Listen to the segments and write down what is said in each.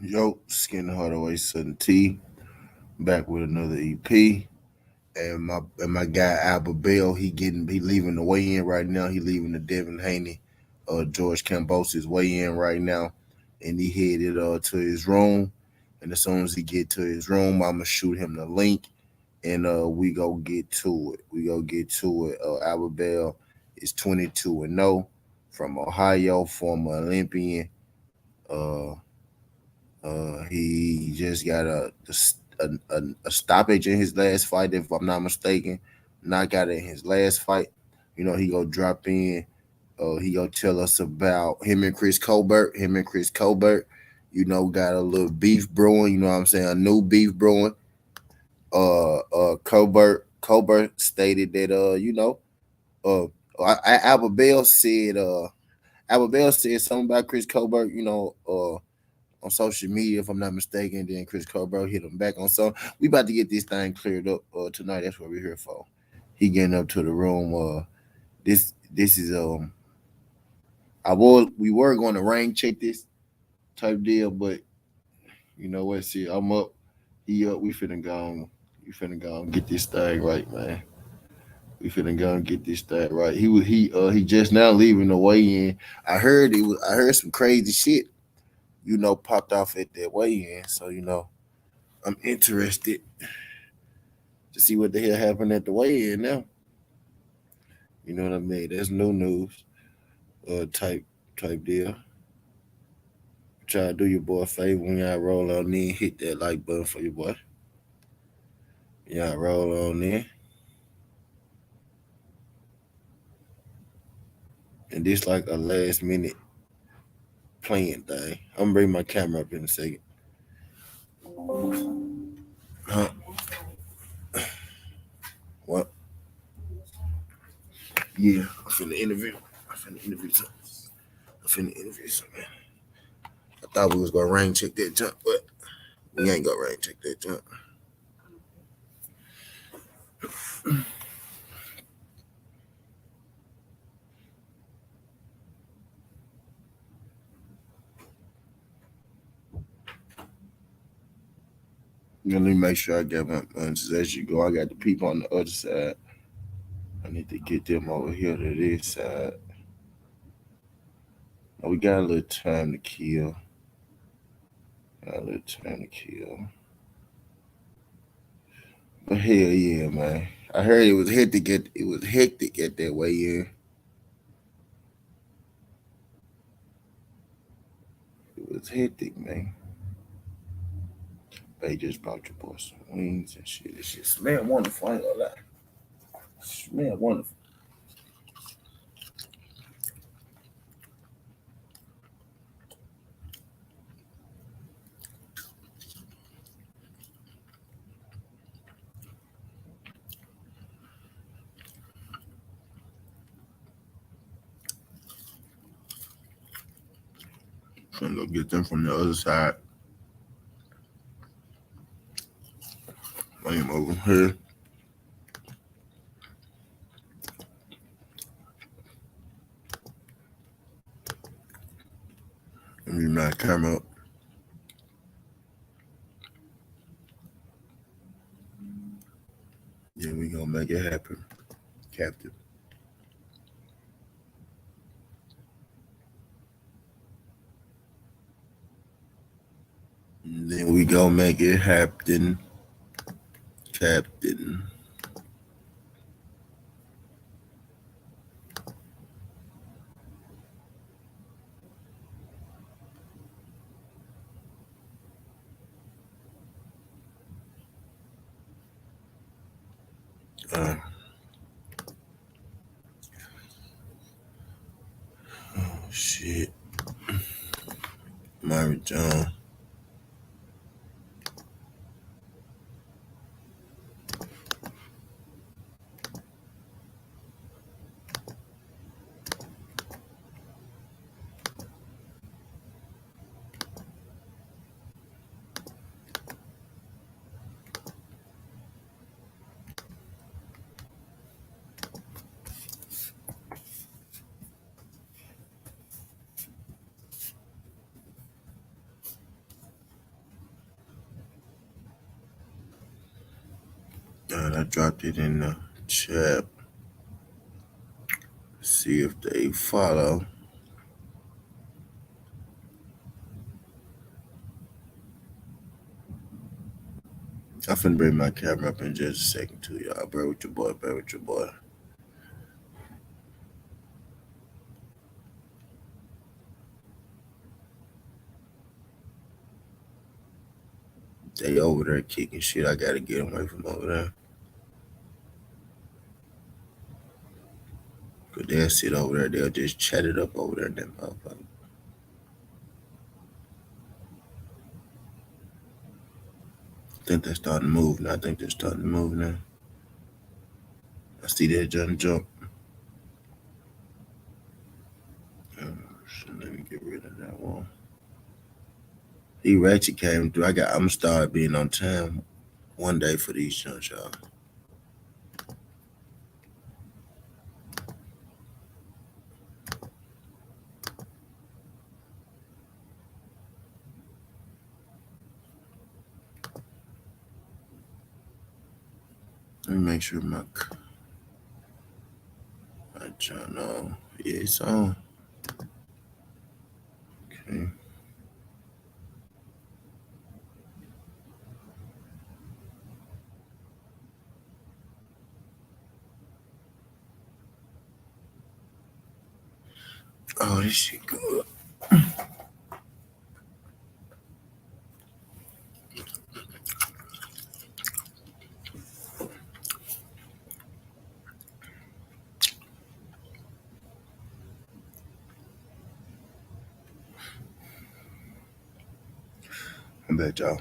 Yo, Skin Hardaway Sutton T, back with another EP. And my guy Albert Bell, he leaving the weigh in right now. He leaving the Devin Haney, George Kambosos weigh in right now, and he headed to his room. And as soon as he get to his room, I'ma shoot him the link, and we go get to it. We go get to it. Albert Bell is 22-0 from Ohio, former Olympian. Uh, he just got a stoppage in his last fight, if I'm not mistaken. Knockout in his last fight. He go drop in. He go tell us about him and Chris Colbert. Him and Chris Colbert, got a little beef brewing. You know what I'm saying? A new beef brewing. Colbert stated that uh, Albert Bell said something about Chris Colbert. On social media, if I'm not mistaken. Then Chris Colbert hit him back on some. We about to get this thing cleared up tonight. That's what we're here for. He getting up to the room. This is we were going to rank check this type deal, but you know what? See, I'm up. He up. We finna go. We finna go and get this thing right, man. We finna go and get this thing right. He just now leaving the weigh in. I heard some crazy shit. Popped off at that weigh in. So I'm interested to see what the hell happened at the weigh-in now. You know what I mean? That's new news, type deal. Try to do your boy a favor when y'all roll on in, hit that like button for your boy. Y'all roll on in. And this like a last minute playing thing. I'm gonna bring my camera up in a second. Huh? What? Yeah, I'm finna interview. I thought we was gonna rain check that jump, but we ain't gonna rain check that jump. Let me make sure I get my answers as you go. I got the people on the other side. I need to get them over here to this side. We got a little time to kill. But hell yeah, man. I heard it was hectic at that way in. It was hectic, man. They just brought your boy some wings and shit. This shit smell wonderful. I ain't gonna lie. Smell wonderful. Trying to go get them from the other side. I am over here. Let me not camera up. Yeah, we gonna make it happen, Captain. And then we gonna make it happen, Captain. Uh, oh shit. Myron John. And I dropped it in the chat. See if they follow. I'm finna bring my camera up in just a second too, y'all. Bear with your boy, bear with your boy. They over there kicking shit. I gotta get away from over there. Cause they'll sit over there, they'll just chat it up over there, that motherfucker. I think they're starting to move now. I think they're starting to move now. I see that jump. So let me get rid of that one. He ratchet came through. I'm gonna start being on time one day for these jumps, y'all. Let me make sure my channel on. Yeah, it's on. Okay. Oh, this shit good. I bet y'all.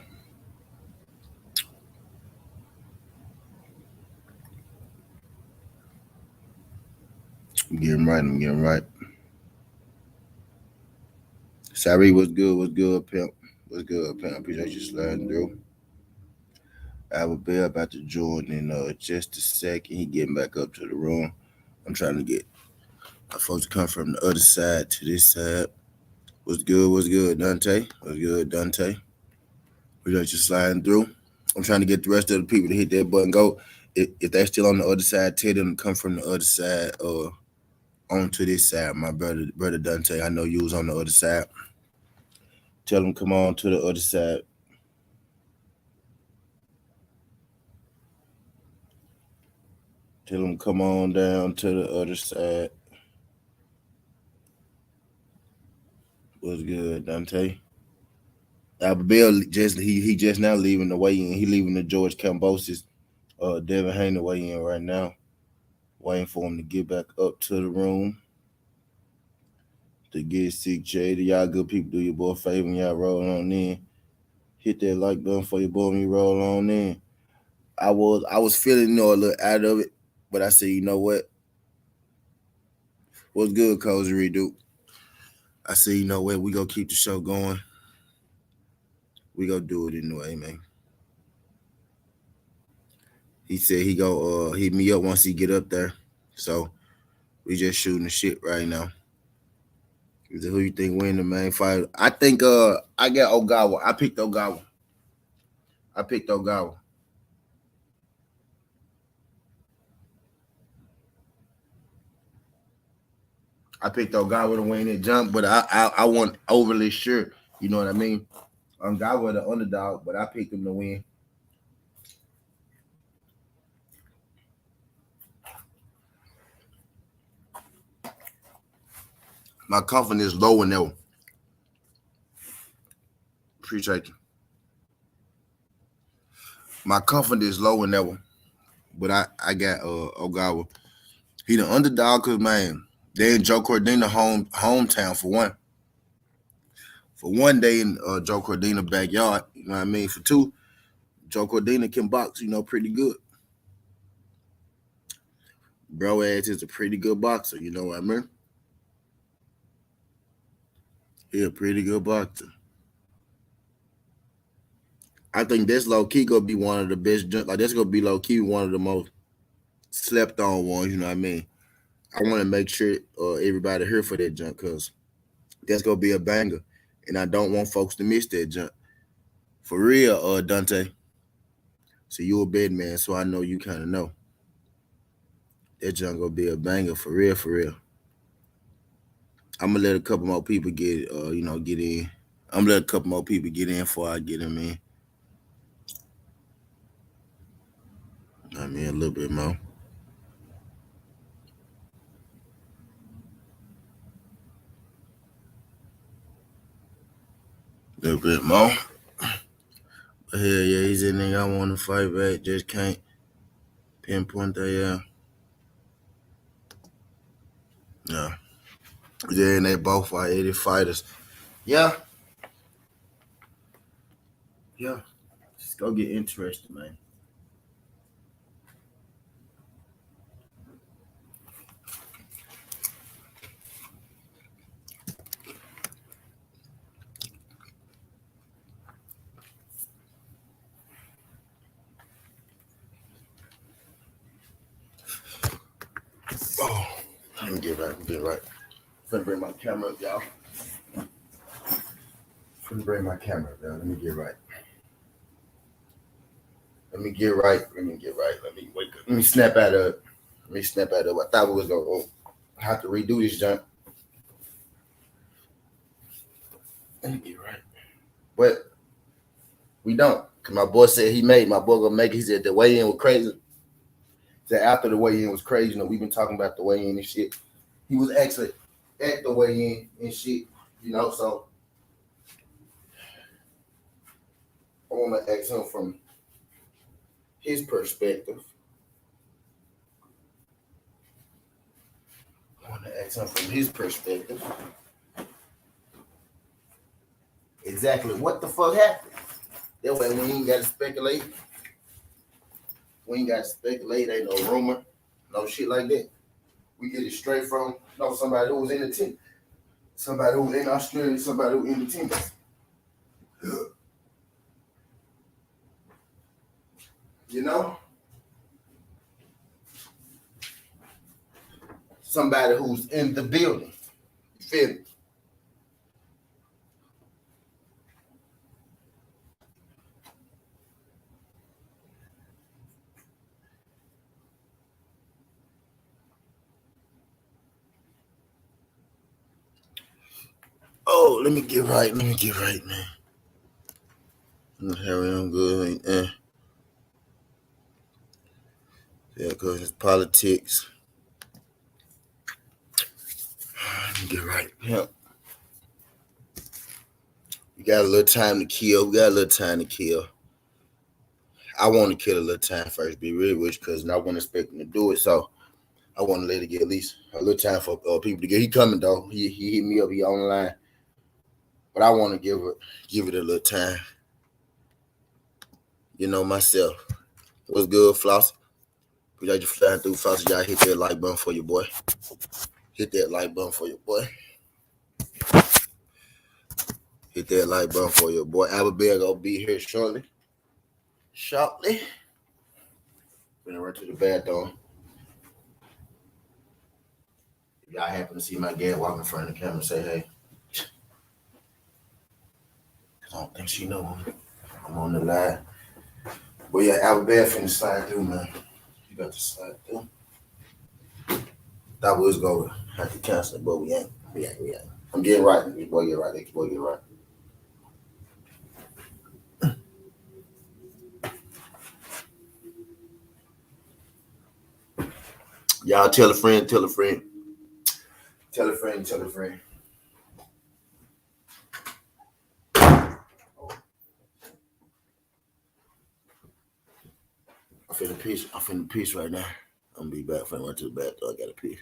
I'm getting right. Sorry, what's good, pimp? What's good, pimp? Appreciate you sliding through. I will be about to join in just a second. He getting back up to the room. I'm trying to get my folks to come from the other side to this side. What's good, Dante? What's good, Dante? We got you sliding through. I'm trying to get the rest of the people to hit that button. Go. If they're still on the other side, tell them to come from the other side onto this side. My brother Dante, I know you was on the other side. Tell them come on to the other side. Tell them come on down to the other side. What's good, Dante? Bill he just now leaving the weigh-in. He leaving the George Kambosos, Devin Haney weigh-in right now. Waiting for him to get back up to the room to get sick shade. Y'all good people, do your boy a favor and y'all roll on in. Hit that like button for your boy when you roll on in. I was feeling a little out of it, but I said, you know what? What's good, Cozy Duke? I said, you know what? We gonna keep the show going. We gonna do it anyway, man. He said he go hit me up once he get up there. So we just shooting the shit right now. Who you think win the main fight? I think I got Ogawa. I picked Ogawa. I picked Ogawa. I picked Ogawa to win that jump, but I wasn't overly sure. You know what I mean? Ogawa the underdog, but I picked him to win. My confidence low in that one. Appreciate you. My confidence low in that one, but I got Ogawa. He the underdog because man, they in Joe Cordina hometown for one. For one day in Joe Cordina backyard, you know what I mean. For two, Joe Cordina can box, pretty good. Bro ass is a pretty good boxer, you know what I mean? He a pretty good boxer. I think this low key gonna be one of the best. Like that's gonna be low key one of the most slept on ones. You know what I mean? I want to make sure everybody here for that jump because that's gonna be a banger, and I don't want folks to miss that jump. For real, Dante. So you a bed man, so I know you kind of know that junk gonna be a banger for real, for real. I'm gonna let a couple more people get in. I'm gonna let a couple more people get in before I get them in. I mean, a little bit more, a little bit more. But hell yeah, he's a nigga I want to fight back. Just can't pinpoint that. Yeah, yeah. Yeah, and they both are 80 fighters. Yeah, yeah. Just go get interested, man. Oh, let me get right. Let me get right. Finna bring my camera up, y'all. Finna bring my camera up, y'all. Let me get right. Let me get right. Let me get right. Let me wake up. Let me snap out of it. Let me snap out of it. I thought we was gonna have to redo this jump. Let me get right. But we don't. Cause my boy said my boy gonna make it. He said the weigh in was crazy. He said after the weigh in was crazy. You know, we've been talking about the weigh in and shit. He was actually at the weigh in and shit. You know, so I wanna ask him from his perspective. I wanna ask him from his perspective. Exactly what the fuck happened. That way we ain't gotta speculate. We ain't gotta speculate, ain't no rumor, no shit like that. We get it straight from somebody who was in the team. Somebody who was in Australia, somebody who in the team. You know? Somebody who's in the building. You feel me? Oh, let me get right. Let me get right, man. Harry, I'm good. Yeah, because it's politics. Let me get right. Yeah. We got a little time to kill. We got a little time to kill. I want to kill a little time first, be real with you, because I wasn't expecting to do it. So I want to let it get at least a little time for people to get. He coming though. He hit me up. He on the line, but I want to give it a little time. You know myself. What's good, Floss? We got you flying through, Floss. Y'all hit that like button for your boy. Hit that like button for your boy. Hit that like button for your boy. Alabama gonna be here shortly. Shortly. Gonna run to the bathroom. If y'all happen to see my dad walk in front of the camera, say hey. I don't think she know I'm on the line. But yeah, Alabama finna slide through, man. You got to slide through. That was going to have to cancel it, but we ain't. We ain't. I'm getting right. This boy get right. This boy get right. Y'all tell a friend, tell a friend. Tell a friend, tell a friend. I'm finna piss right now. I'm gonna be back. Finna run to the bathroom. I gotta piss.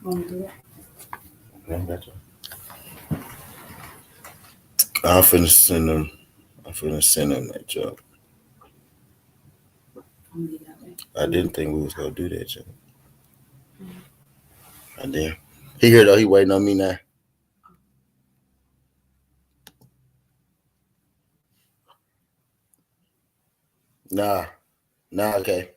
I got you. I'm finna send them. I'm finna send them that job. I didn't think we was gonna do that job. I did. He here though. He waiting on me now. Nah, nah. Okay.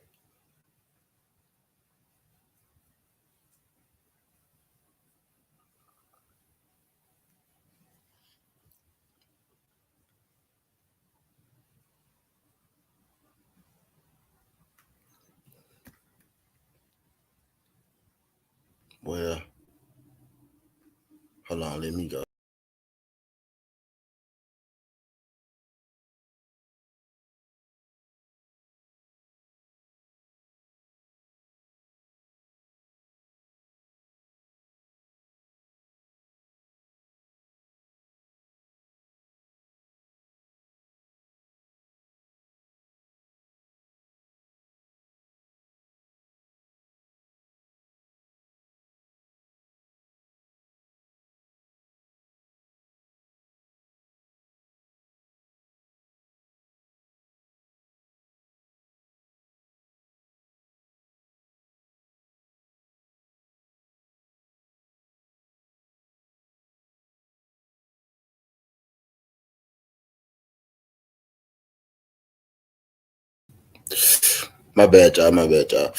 Well, hold on. Let me go. My bad, y'all. My bad, y'all.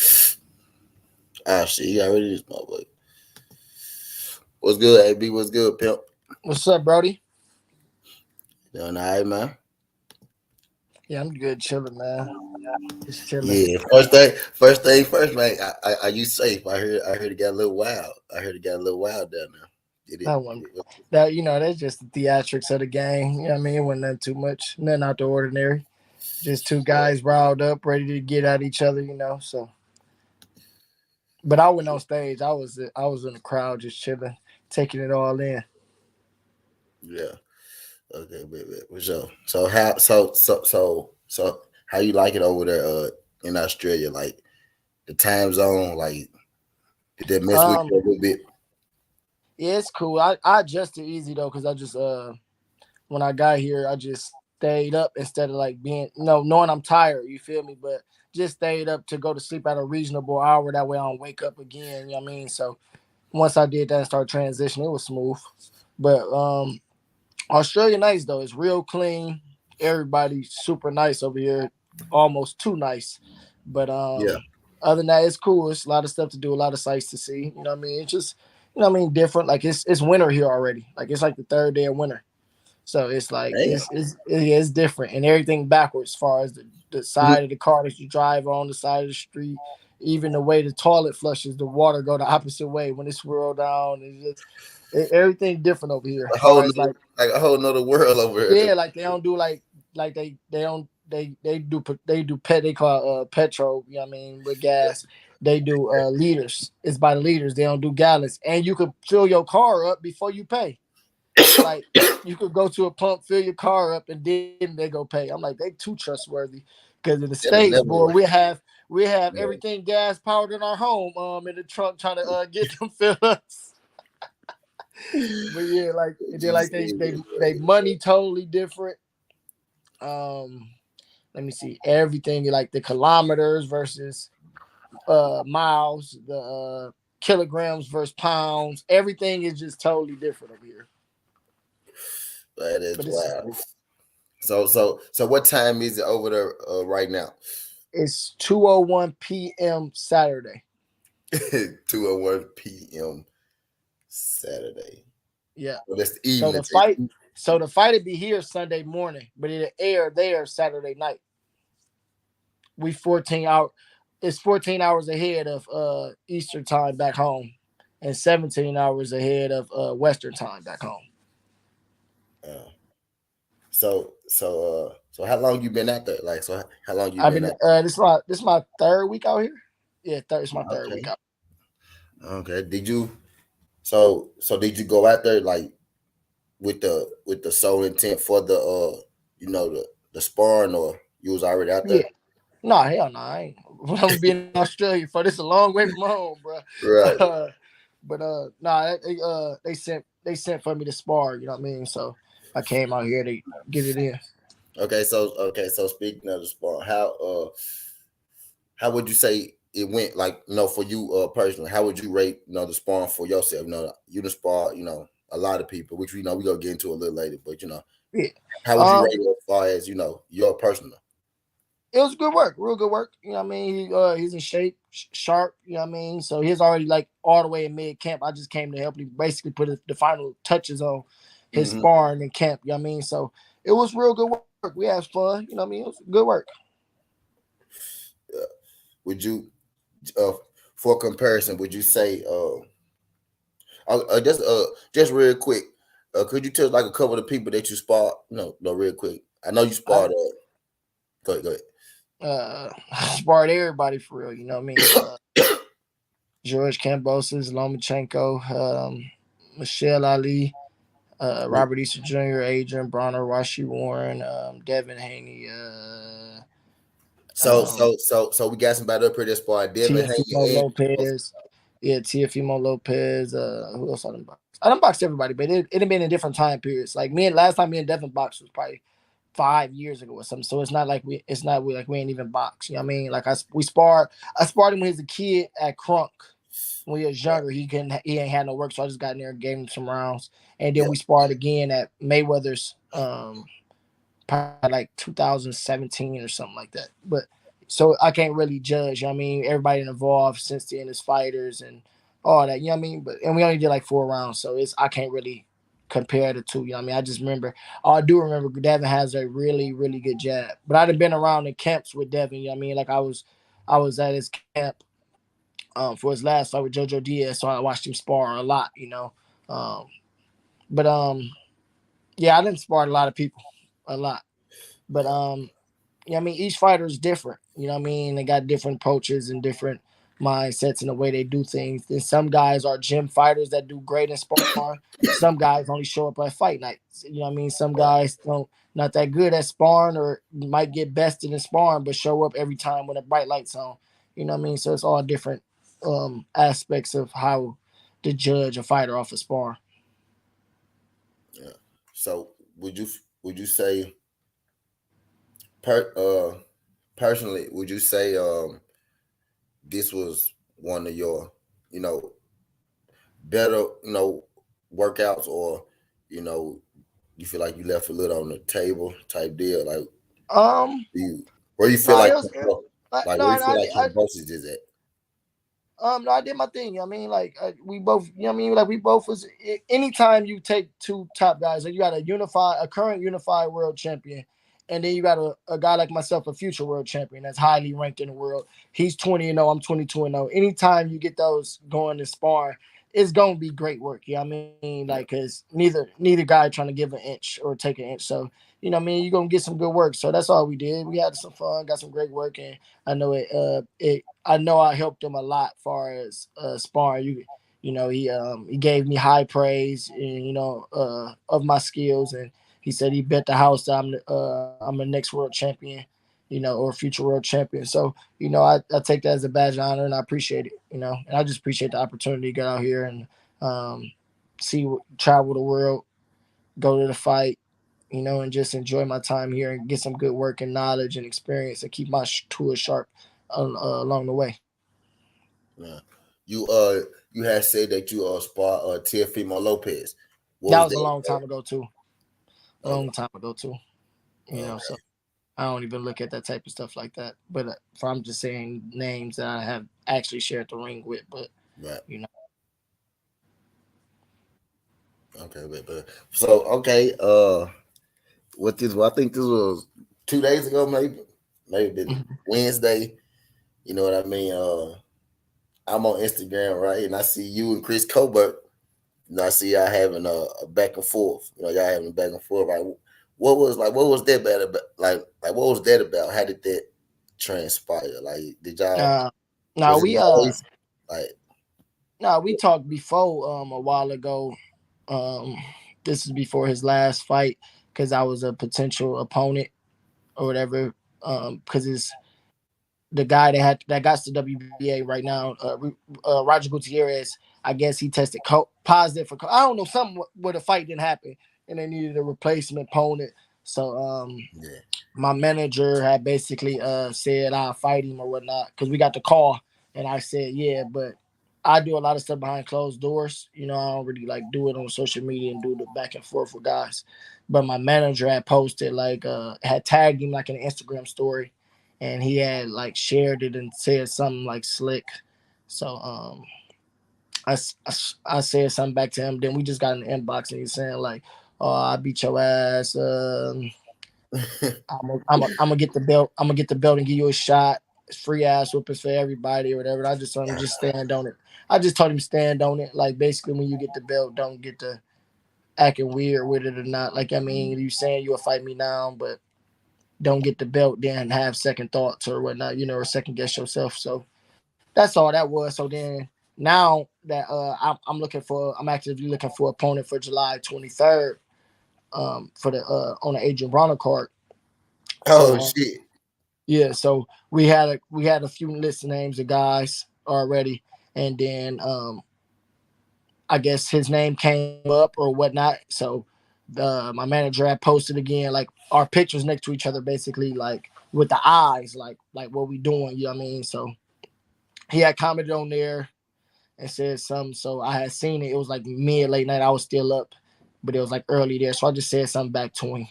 Ah, shit. He already this motherfucker. What's good, AB? What's good, pimp? What's up, Brody? Doing all right, man. Yeah, I'm good, chilling, man. Just chilling. Yeah. First thing first, man. Are you safe? I heard it got a little wild. I heard it got a little wild down there. Did it? That one, that that's just the theatrics of the game. You know what I mean? It wasn't nothing too much, nothing out the ordinary. Just two guys riled up, ready to get at each other. So, but I went on stage. I was in the crowd, just chilling, taking it all in. Yeah. Okay, baby. For sure. So how you like it over there in Australia? Like the time zone, like did that mess with Um, you a little bit? yeah, it's cool. I adjusted easy though, cause I just when I got here, I just stayed up instead of like being knowing I'm tired. You feel me? But just stayed up to go to sleep at a reasonable hour. That way I don't wake up again. You know what I mean? So once I did that and started transitioning, it was smooth. But Australia nice though. It's real clean. Everybody super nice over here. Almost too nice. But Yeah. other than that, it's cool. It's a lot of stuff to do, a lot of sights to see. You know what I mean? It's just different. Like it's winter here already. Like it's like the third day of winter. So it's like Damn. it's different and everything backwards as far as the side of the car that you drive on, the side of the street, even the way the toilet flushes, the water go the opposite way when it's swirled down. It's just everything different over here A as whole far as nother, like like a whole nother world over here. yeah, like they don't do like they don't they do pet they call petrol, you know what I mean, with gas. They do liters. It's by the liters. They don't do gallons. And you could fill your car up before you pay. Like you could go to a pump, fill your car up, and then they go pay. I'm like, they too trustworthy. Because in the That'll states, never boy, work. we have Yeah. everything gas powered in our home, in the trunk trying to get them filled up. But yeah, like and then You like see they money totally different. Um, let me see everything like the kilometers versus miles, the kilograms versus pounds. Everything is just totally different over here. that is But it's wild. So what time is it over there right now? It's 2:01 p.m. Saturday. 2:01 p.m. Saturday. Yeah. Well, that's the So evening. the fight, so the fight would be here Sunday morning, but it'll air there Saturday night. We 14 hour. It's 14 hours ahead of Eastern time back home, and 17 hours ahead of Western time back home. Uh, so how long you been out there? Like, so how long you I've been been out this is my third week out here. Yeah, it's my there? third week Okay. out. Okay. So did you go out there like with the sole intent for the the sparring, or you was already out Yeah. there? Nah, hell no. I ain't. I'm gonna be in Australia for this. A long way from home, bro. Right. But nah, they sent for me to spar. You know what I mean? So I came out here to get it in. Okay, so speaking of the sport, how would you say it went? Like, for you personally, how would you rate the sparring for yourself? You the spar, a lot of people, which we know we gonna get into a little later, but Yeah. how would you Um, rate it as far as your personal? it was good work, real good work. You know what I mean? He's in shape, sharp. You know what I mean? So he's already like all the way in mid camp. I just came to help him basically put the final touches on his Hmm. sparring in camp. You know what I mean? So it was real good work. We had fun. You know what I mean? It was good work. Would you, uh, for comparison, would you say, just real quick, could you tell like a couple of the people that you sparred? No, real quick. I know you I sparred. Go ahead, go ahead. sparred everybody for real. You know what I mean? George Kambosos, Lomachenko, Michelle Ali, Robert Easter Jr., Adrian Bronner, Washi Warren, Devin Haney, So um, so so so we got somebody up here that sparred Devin Tiafimo Haney and Lopez. Yeah, Tiafimo Lopez. Who else I done boxed? I done boxed everybody, but it had been in different time periods. Like me and last time me and Devin boxed was probably 5 years ago or something. So it's not like we ain't even boxed. You know what I mean? Like we sparred. I sparred him when he was a kid at Crunk. When he was yeah, younger, he ain't had no work, so I just got in there and gave him some rounds. And then yeah, we sparred again at Mayweather's probably like 2017 or something like that. But so I can't really judge. You know what I mean, everybody involved since then is fighters and all that. You know what I mean? But and we only did like 4 rounds, so I can't really compare the two. You know what I mean? I just remember. Oh, I do remember Devin has a really really good jab. But I'd have been around in camps with Devin. You know what I mean? Like I was at his camp for his last fight with JoJo Diaz, so I watched him spar a lot. Um, but yeah, I didn't spar a lot of people, a lot. But yeah, you know what I mean, each fighter is different. You know what I mean? They got different approaches and different mindsets and the way they do things. And some guys are gym fighters that do great in sparring. Some guys only show up at fight nights. You know what I mean? Some right, guys don't not that good at sparring or might get bested in sparring, but show up every time when a bright light's on. You know what I mean? So it's all different aspects of how to judge a fighter off of sparring. yeah. So would you say per personally, would you say this was one of your you know better workouts, or you know you feel like you left a little on the table type deal? Like, Um, you where you no, feel like no, where you feel I, like I, Kambosos is at? No, I did my thing. You know what I mean, like we both. You know what I mean, like we both was. Anytime you take two top guys, like you got a current unified world champion, and then you got a guy like myself, a future world champion that's highly ranked in the world. He's 20-0. I'm 22-0. Anytime you get those going to spar, it's gonna be great work. You know what I mean, like Yeah, because neither guy trying to give an inch or take an inch. So you know what I mean, you're gonna get some good work. So that's all we did. We had some fun, got some great work, and I know I know I helped him a lot far as sparring. He gave me high praise and of my skills, and he said he bet the house that I'm a next world champion, or future world champion. So I take that as a badge of honor, and I appreciate it. And I just appreciate the opportunity to get out here and um, travel the world, go to the fight, and just enjoy my time here and get some good work and knowledge and experience and keep my tools sharp along the way. yeah. You you had said that you spar Teofimo Lopez. What That was was a that? long time ago too. A Okay, long time ago too. So okay, I don't even look at that type of stuff like that. But if I'm just saying names that I have actually shared the ring with, but right. you know, Okay, but so okay, what this? Well, I think this was 2 days ago, maybe been mhm. Wednesday. You know what I mean? I'm on Instagram, right, and I see you and Chris Colbert. I see y'all having a back and forth. Y'all having a back and forth. Like, what was that about? Like what was that about? How did that transpire? Like, did y'all uh, now was it we always like now we talked before a while ago. Um, this is before his last fight because I was a potential opponent or whatever. Because it's the guy that got the WBA right now, Roger Gutierrez. I guess he tested positive for. I don't know, something where the fight didn't happen, and they needed a replacement opponent. So Yeah. my manager had basically said I'll fight him or whatnot because we got the call, and I said yeah, but I do a lot of stuff behind closed doors. You know, I don't really like do it on social media and do the back and forth with guys. But my manager had posted like had tagged him like in an Instagram story, and he had like shared it and said something like slick. So I said something back to him. Then we just got in the inbox and he's saying like, "Oh, I beat your ass. I'm gonna get the belt. I'm gonna get the belt and give you a shot. It's free ass whoopers for everybody or whatever." And I just told him just stand on it. I just told him stand on it. Like basically, when you get the belt, don't get the acting weird with it or not. Like I mean, you saying you'll fight me now, but don't get the belt, then have second thoughts or whatnot. You know, or second guess yourself. So that's all that was. So then now that I'm looking for, I'm actively looking for an opponent for July 23rd. For the on the Adrian Broner card. So Oh shit. yeah, so we had a few list of names of guys already, and then I guess his name came up or whatnot. So my manager had posted again like our pictures next to each other, basically like with the eyes, like what we doing. You know what I mean? So he had commented on there and said something. So I had seen it. It was like mid late night. I was still up, but it was like early there. So I just said something back to him,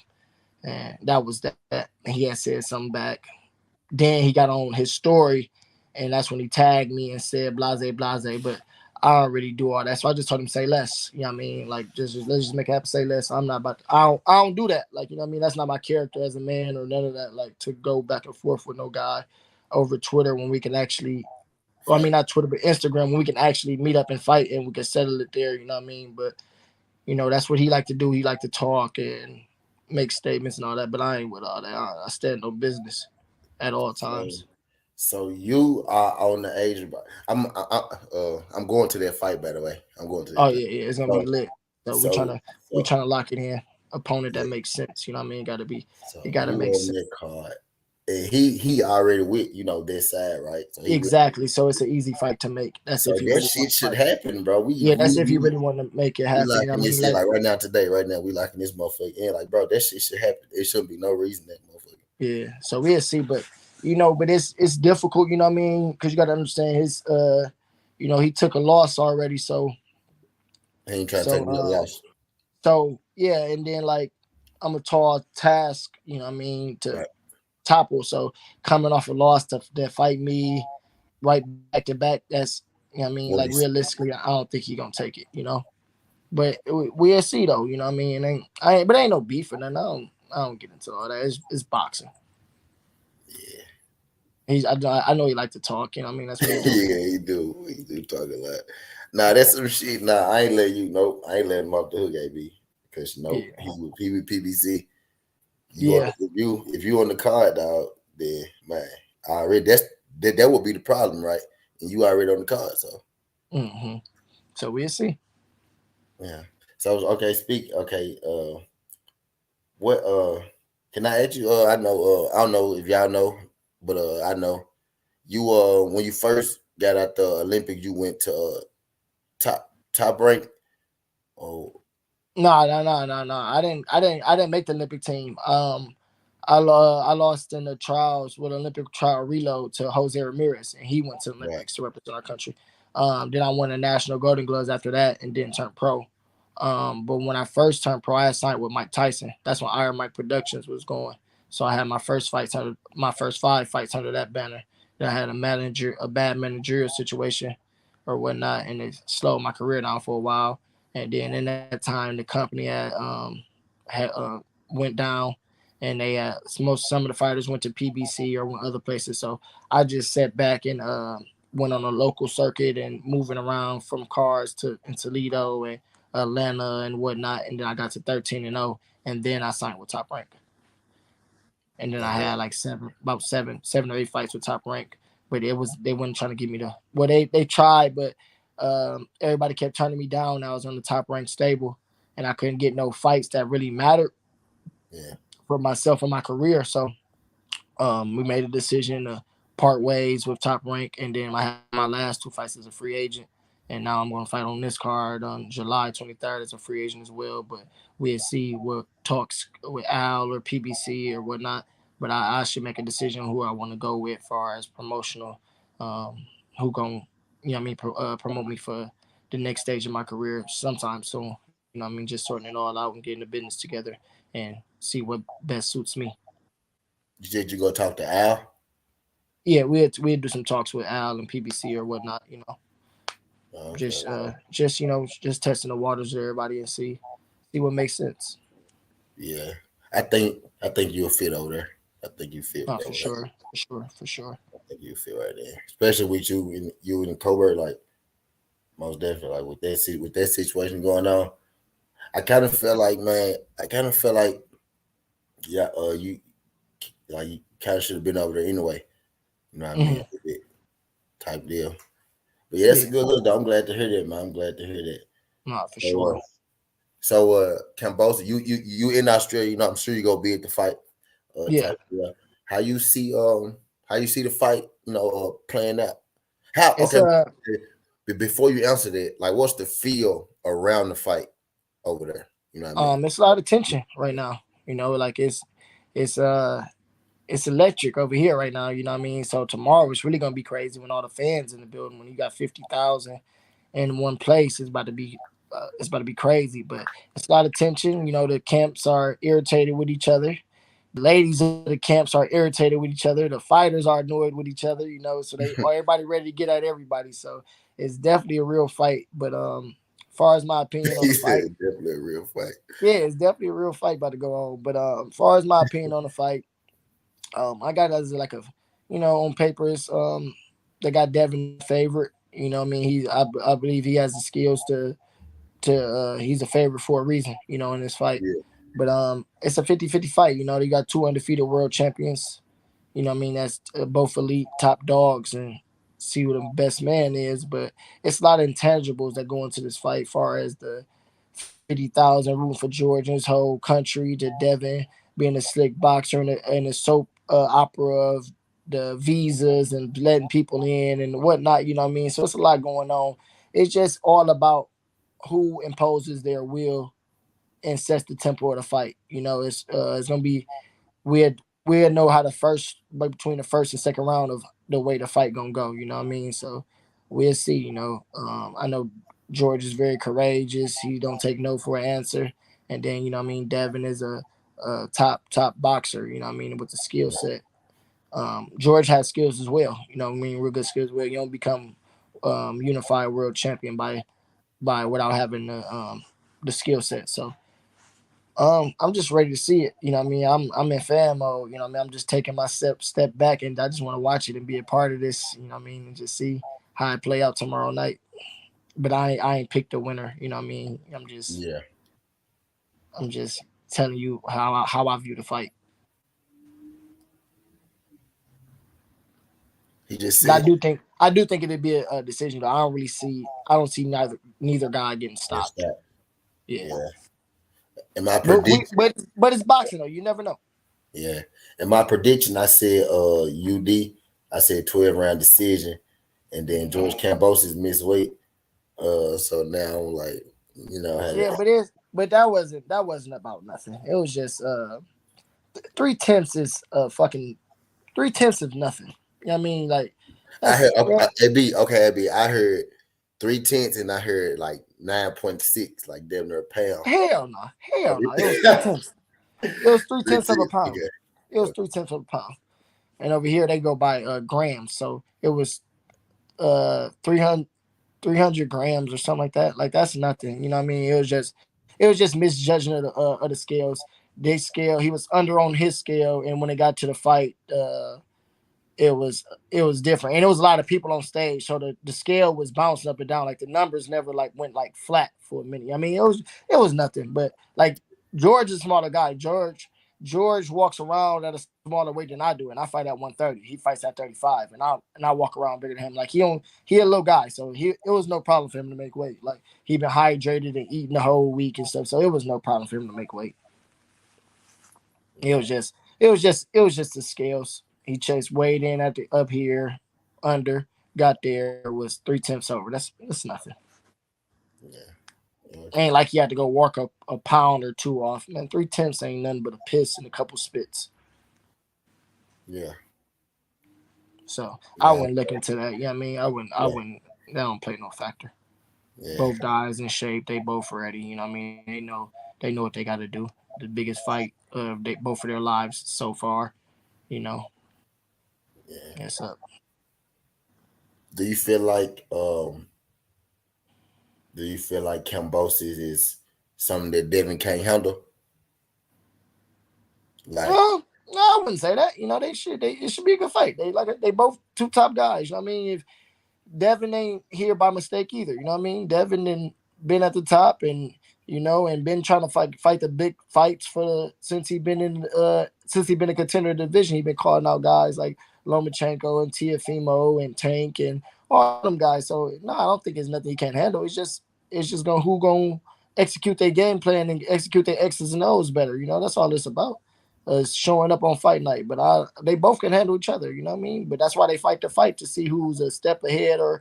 and that was that. And he had said something back. Then he got on his story, and that's when he tagged me and said blase blase. But I don't really do all that, so I just told him say less. You know what I mean? Like just let's just make it happen. Say less. I'm not about. I don't do that. Like you know what I mean? That's not my character as a man or none of that. Like to go back and forth with no guy over Twitter when we can actually. Well, I Fight. mean, not Twitter, but Instagram, when we can actually meet up and fight and we can settle it there. You know what I mean? But that's what he like to do. He like to talk and make statements and all that. But I ain't with all that. I stand on business at all So, times. so you are on the age. I'm going to that fight. By the way, I'm going to Oh that. yeah, yeah, it's gonna be So, lit. So we trying so, to we so, trying to lock it in. Opponent that yeah. makes sense. You know what I mean? Got to be. It So got to you make on sense. that card, and he already with that side, right? So he with. Exactly. So it's an easy fight to make. That's So if you that really want shit to should fight. happen, bro. Yeah, that's if you really want to make it We happen. You know locking what I mean? this in Like like right now today, right now we locking this motherfucker in. Like, bro, that shit should happen. There shouldn't be no reason that motherfucker. yeah. So we'll see, but but it's difficult. You know what I mean? Because you got to understand his. He took a loss already. So He ain't trying to take so another loss, so yeah, and then like I'm a tall task. You know what I mean to right? topple. So coming off a loss to fight me right back to back. That's I mean, like What is realistically, I don't think he gonna take it. But we'll see though. You know what I mean? But ain't no beef or nothing. I don't get into all that. It's boxing. yeah. I know he like to talk. You know what I mean? That's what he do. Yeah, he do. He do talk a lot. Nah, that's some shit. Nah, I ain't let you. Nope, I ain't letting him off the hook, AB. Because Yeah, he with PBC. You on yeah, if you on the card, dog. Then man, I already that would be the problem, right? And you already on the card, so hmm. So we'll see. yeah. So okay, speak. Okay, what can I ask you? I know. I don't know if y'all know, but I know you. When you first got out the Olympics, you went to top rank. Oh, No, no, no, no, no. I didn't make the Olympic team. I lost in the trials with Olympic trial reload to Jose Ramirez, and he went to the right. Olympics to represent our country. Then I won the national Golden Gloves after that, and didn't turn pro. But when I first turned pro, I had signed with Mike Tyson. That's when Iron Mike Productions was going. So I had my first 5 fights under that banner. Then I had a bad managerial situation or whatnot, and it slowed my career down for a while. And then in that time, the company had went down, and they some of the fighters went to PBC or went other places. So I just sat back and went on a local circuit and moving around from cars to in Toledo and Atlanta and whatnot. And then I got to 13-0, and then I signed with Top Rank. And then I Uh-huh. had like about seven or eight fights with Top Rank. But they weren't trying to give me they tried, but everybody kept turning me down. I was on the Top Rank stable, and I couldn't get no fights that really mattered Yeah. for myself and my career. So we made a decision to part ways with Top Rank, and then I had my last 2 fights as a free agent, and now I'm going to fight on this card on July 23rd as a free agent as well. But we'll see what talks with Al or PBC or whatnot. But I should make a decision who I want to go with, as far as promotional, who going promote me for the next stage of my career sometime soon. Just sorting it all out and getting the business together and see what best suits me. You said you go talk to Al. Yeah, we'd do some talks with Al and PBC or whatnot. Okay. Just testing the waters with everybody and see what makes sense. Yeah, I think you'll fit over there. I think you fit Oh, for over there. sure, for sure, for sure. I think you fit right there, especially with you and Colbert. Like most definitely, like with that situation going on, I kind of feel like, man, I kind of feel like, yeah, you like you kind of should have been over there anyway. You know what I mean? Hmm. With it type deal. But yeah, that's a Yeah, good look, though. I'm glad to hear that, man. I'm glad to hear that. no, for So, sure. Kambosos, you in Australia? You know, I'm sure you go be at the fight. Yeah, Type deal. How you see how you see the fight? You know, playing out. How it's okay? Before you answer that, like, what's the feel around the fight over there? You know what I mean? it's a lot of tension right now. Like it's uh it's electric over here right now. So tomorrow it's really gonna be crazy when all the fans in the building. When you got 50,000 in one place, it's about to be crazy. But it's a lot of tension. The camps are irritated with each other. The ladies of the camps are irritated with each other. The fighters are annoyed with each other. So they everybody ready to get at everybody. So it's definitely a real fight. But as far as my opinion on He the fight, said definitely a real fight. yeah, it's definitely a real fight about to go on. But as far as my opinion on the fight, I got it as like a, on papers, they got Devin favorite. I mean, I believe he has the skills to he's a favorite for a reason. In this fight. Yeah, But it's a 50-50 fight. They got two undefeated world champions. What I mean? That's both elite top dogs, and see what the best man is. But it's a lot of intangibles that go into this fight, far as the 50,000 room for George and his whole country, to Devin being a slick boxer and a soap opera of the visas and letting people in and whatnot. What I mean? So it's a lot going on. It's just all about who imposes their will and sets the tempo of the fight. It's gonna be we'll know how the first, like, between the first and second round of the way the fight gonna go. What I mean? So we'll see. I know George is very courageous. He don't take no for an answer. And then what I mean, Devin is a top boxer. What I mean, with the skill set. George has skills as well. What I mean, real good skills. Well, you don't become unified world champion by without having the skill set. So I'm just ready to see it. What I mean? I'm in fan mode. What I mean? I'm just taking my step back, and I just want to watch it and be a part of this. What I mean? And just see how it play out tomorrow night. But I ain't picked the winner. What I mean? yeah. I'm just telling you how I view the fight. He just But said I do think it'd be a decision. But I don't see neither guy getting that's stopped. that. Yeah. Yeah. And my But prediction, it's boxing though. You never know. yeah. And my prediction, I said UD. I said 12 round decision, and then George Kambosos missed weight. So now I'm like, you know, I had Yeah, it. but that wasn't about nothing. It was just 3/10 is fucking 3/10 of nothing. I mean, like, I that's heard that, AB, okay, AB. I heard 3/10 and I heard like 9.6, like damn near a pound. hell no, Oh, hell no. It was three really? tenths. It was three Three tenths of a tenths. pound. Okay. It was 3/10 of a pound. And over here they go by grams, so it was 300 300 grams or something like that. Like, that's nothing. What I mean? It was just misjudging of the scales. They scale. He was under on his scale, and when it got to the fight, it was different, and it was a lot of people on stage, so the scale was bouncing up and down. Like, the numbers never like went like flat for a minute. I mean, it was nothing. But like, George is a smaller guy. George walks around at a smaller weight than I do, and I fight at 130. He fights at 35, and I walk around bigger than him. Like, he a little guy, so it was no problem for him to make weight. Like, he been hydrated and eating the whole week and stuff, so it was no problem for him to make weight. It was just the scales. He chased weighed in at the up here under, got there was 3/10 over. That's nothing. Yeah. Okay. Ain't like you had to go work a pound or two off. Man, 3/10 ain't nothing but a piss and a couple spits. Yeah. So I Yeah. wouldn't look into that. Yeah, I mean, I Yeah. wouldn't. That don't play no factor. Yeah. Both guys in shape. They both ready. You know what I mean? They know what they got to do. The biggest fight of they both of their lives so far. You know, Yeah. it's up. Do you feel like Kambosos is something that Devin can't handle? Like, No, I wouldn't say that. You know, they should. It should be a good fight. They both two top guys. You know what I mean? If Devin ain't here by mistake either. You know what I mean? Devin and been at the top and and been trying to fight the big fights since he been a contender division. He been calling out guys like Lomachenko and Tiafimo and Tank and all them guys. So no, I don't think it's nothing he can't handle. It's just gonna execute their game plan and execute their X's and O's better. That's all it's about. Showing up on fight night, but they both can handle each other. You know what I mean? But that's why they fight the fight to see who's a step ahead or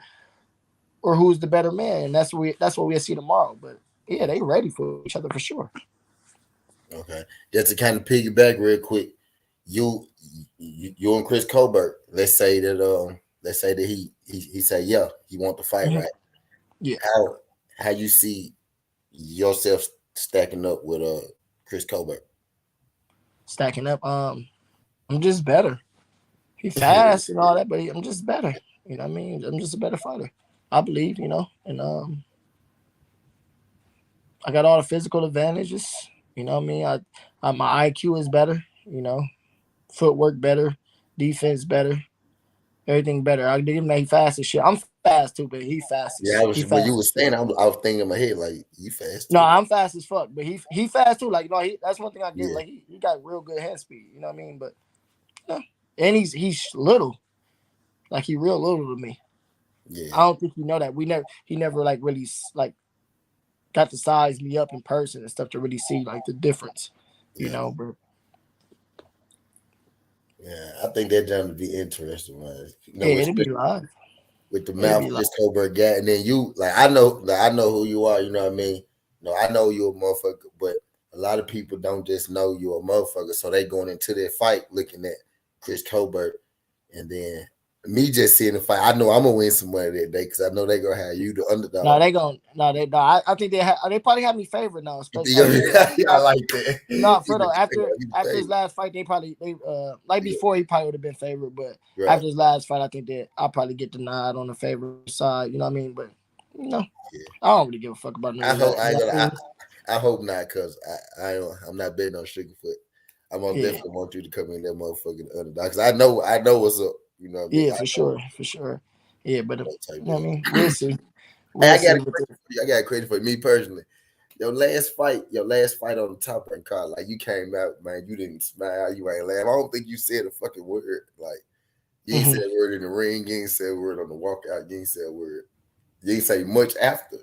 who's the better man. And that's what we'll see tomorrow. But yeah, they ready for each other for sure. okay, just to kind of piggyback real quick, you you and Chris Colbert. Let's say that he say yeah, he want to fight, Mhm. right? Yeah, How you see yourself stacking up with Chris Colbert? stacking up. I'm just better. He fast and all that, but I'm just better. You know what I mean? I'm just a better fighter. I believe. And I got all the physical advantages. You know what I mean? My IQ is better. Footwork better, defense better, everything better. I give him that he fast as shit. I'm fast too, but Yeah, he when fast you as were shit. saying, I was thinking in my head like you fast No, too. I'm fast as fuck, but he fast too. Like that's one thing I give. Yeah, Like he got real good hand speed. You know what I mean? But no, and he's little. Like he real little to me. I yeah, don't think you know that. He never like really like got to size me up in person and stuff to really see like the difference. yeah, But yeah. I think that going to be interesting, man. yeah, it'll be Especially live. with the It'll mouth be live. Chris Colbert got, and then you like I know who you are. You know what I mean? No, I know you're a motherfucker, but a lot of people don't just know you're a motherfucker, so they going into their fight looking at Chris Colbert, and then me just seeing the fight. I know I'm gonna win some money that day because I know they gonna have you the No, underdog. they gon' no, they no. I think they probably have me favored now. You Especially think like I like that? no, You Fredo. After got me his favored. last fight, they like Yeah, before he probably would have been favored, but right. after his last fight, I think that I'll probably get the nod on the favorite side. You know what I mean? But you know, Yeah. I don't really give a fuck about none I of hope that. I You ain't know gonna. what I mean? I hope not, cause I'm not betting on Sugarfoot. I'm gonna Yeah, definitely want you to come in that motherfucking underdog, cause I know what's up. You know what I mean? yeah, I for know sure, for sure. Yeah, but that type you know what I of. mean? We'll see. Hey, We'll see with this. I got a credit for me personally. Your last fight on the top rank card, like you came out, man, you didn't smile, you ain't laugh. I don't think you said a fucking word. Like you ain't said Mhm. a word in the ring, you ain't said a word on the walkout, you ain't said a word. You ain't say much after.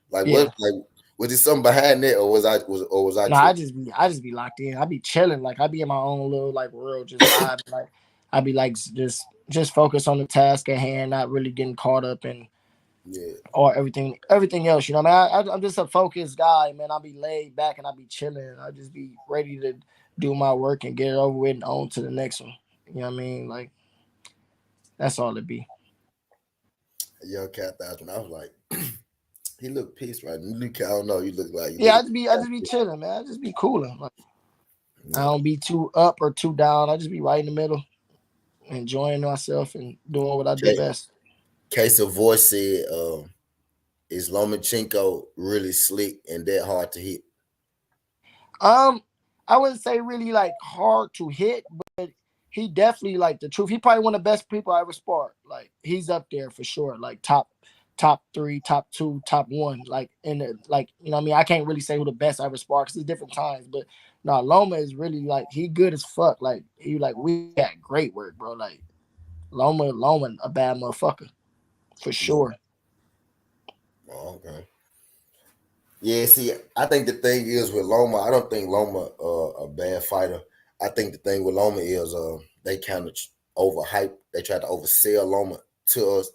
Like what? Yeah. Like was there something behind that, or was I No, tripping? I just be locked in. I be chilling. Like I be in my own little like world, just vibing. Like I be like just focused on the task at hand, not really getting caught up in Yeah, or everything else. You know, what I mean, I'm just a focused guy, man. I'll be laid back and I'll be chilling. I'll just be ready to do my work and get it over with and on to the next one. You know what I mean? Like that's all it be. young cat thousand. I was like, he looked pissed, right? You look, I don't know. You Yeah, look. I just be chilling, man. I just be cooling. Like I Yeah. don't be too up or too down. I just be right in the middle, enjoying myself and doing what I do best. Case of voice said, is Lomachenko really slick and that hard to hit? Um, I wouldn't say really like hard to hit, but he definitely like the truth. He probably one of the best people I ever sparred. Like he's up there for sure. Like top three, top two, top one. Like in the like you know what I mean. I can't really say who the best I ever sparred because it's different times. But no, Loma is really like he good as fuck. Like he like we got great work, bro. Like Loma a bad motherfucker for Yeah. sure. Oh, okay. Yeah, see, I think the thing is with Loma, I don't think Loma a bad fighter. I think the thing with Loma is they kind of overhype. They try to oversell Loma to us,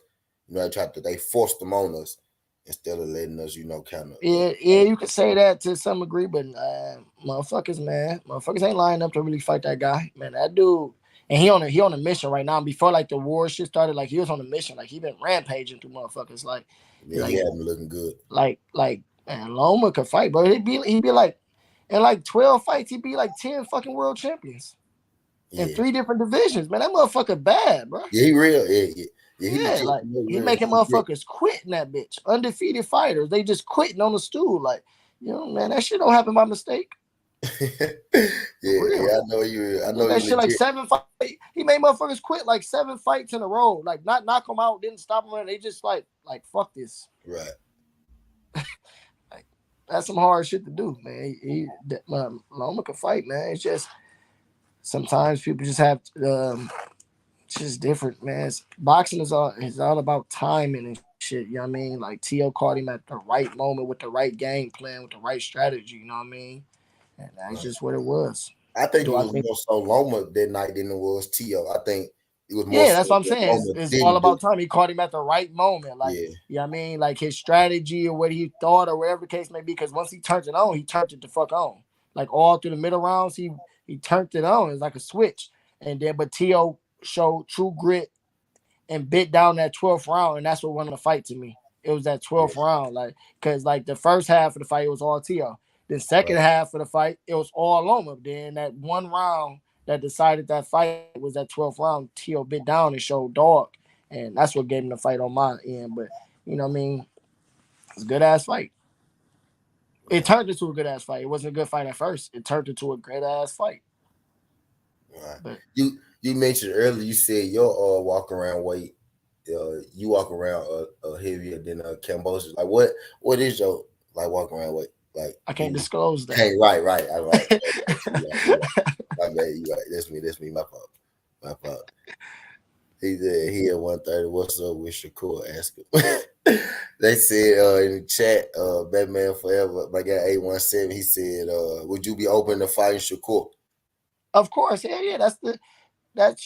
they forced them on us instead of letting us, kind of. Yeah, you could say that to some degree, but motherfuckers ain't lining up to really fight that guy, man. That dude, and he on a mission right now. Before like the war shit started, like he was on a mission, like he been rampaging through motherfuckers, Yeah, he like, had been looking good. man, Loma could fight, bro. He'd be like in like 12 fights, he'd be like 10 fucking world champions in Yeah, 3 different divisions, man. That motherfucker bad, bro. yeah, he real. Yeah, he Yeah, legit. like he Real. making motherfuckers quit in that bitch. Undefeated fighters, they just quitting on the stool. Like, man, that shit don't happen by mistake. For real. Yeah, I know you. I He did know he that shit like legit. 7 fights. He made motherfuckers quit like 7 fights in a row. Like not knock them out, didn't stop them. They just like fuck this. Right. Like that's some hard shit to do, man. Loma can fight, man. It's just sometimes people just have it's just different, man. Boxing is all about timing and shit. You know what I mean? Like T.O. caught him at the right moment with the right game plan, with the right strategy. You know what I mean? And that's Right. just what it was. I think it Do I was think? more so Loma that night than it was Tio. I think it was more Yeah, so that's what I'm that saying. Loma It's all didn't do. about time. He caught him at the right moment. Like, Yeah, you know what I mean? Like his strategy or what he thought or whatever the case may be. Because once he turned it on, he turned it the fuck on. Like all through the middle rounds, he turned it on. It's like a switch. And then, but T.O. showed true grit and bit down that 12th round, and that's what won the fight to me. It was that 12th yeah, round, like because like the first half of the fight it was all T.O. The second right. half of the fight it was all Loma. Then that one round that decided that fight was that 12th round. T.O. bit down and showed dog, and that's what gave him the fight on my end. But you know what I mean, it's a good ass fight. It Right. turned into a good ass fight. It wasn't a good fight at first. It turned into a great ass fight. Right. But You mentioned earlier. You said your walk around weight. You walk around heavier than Kambosos. Like what is your like walk around weight? Like I can't disclose that. Hey, right. All right. You right. My bad. You right. That's me. That's me. My fault. My fault. He said he at 130. What's up with Shakur? Ask him. They said in the chat, Batman Forever, my guy 817, he said, would you be open to fighting Shakur? Of course, yeah. That's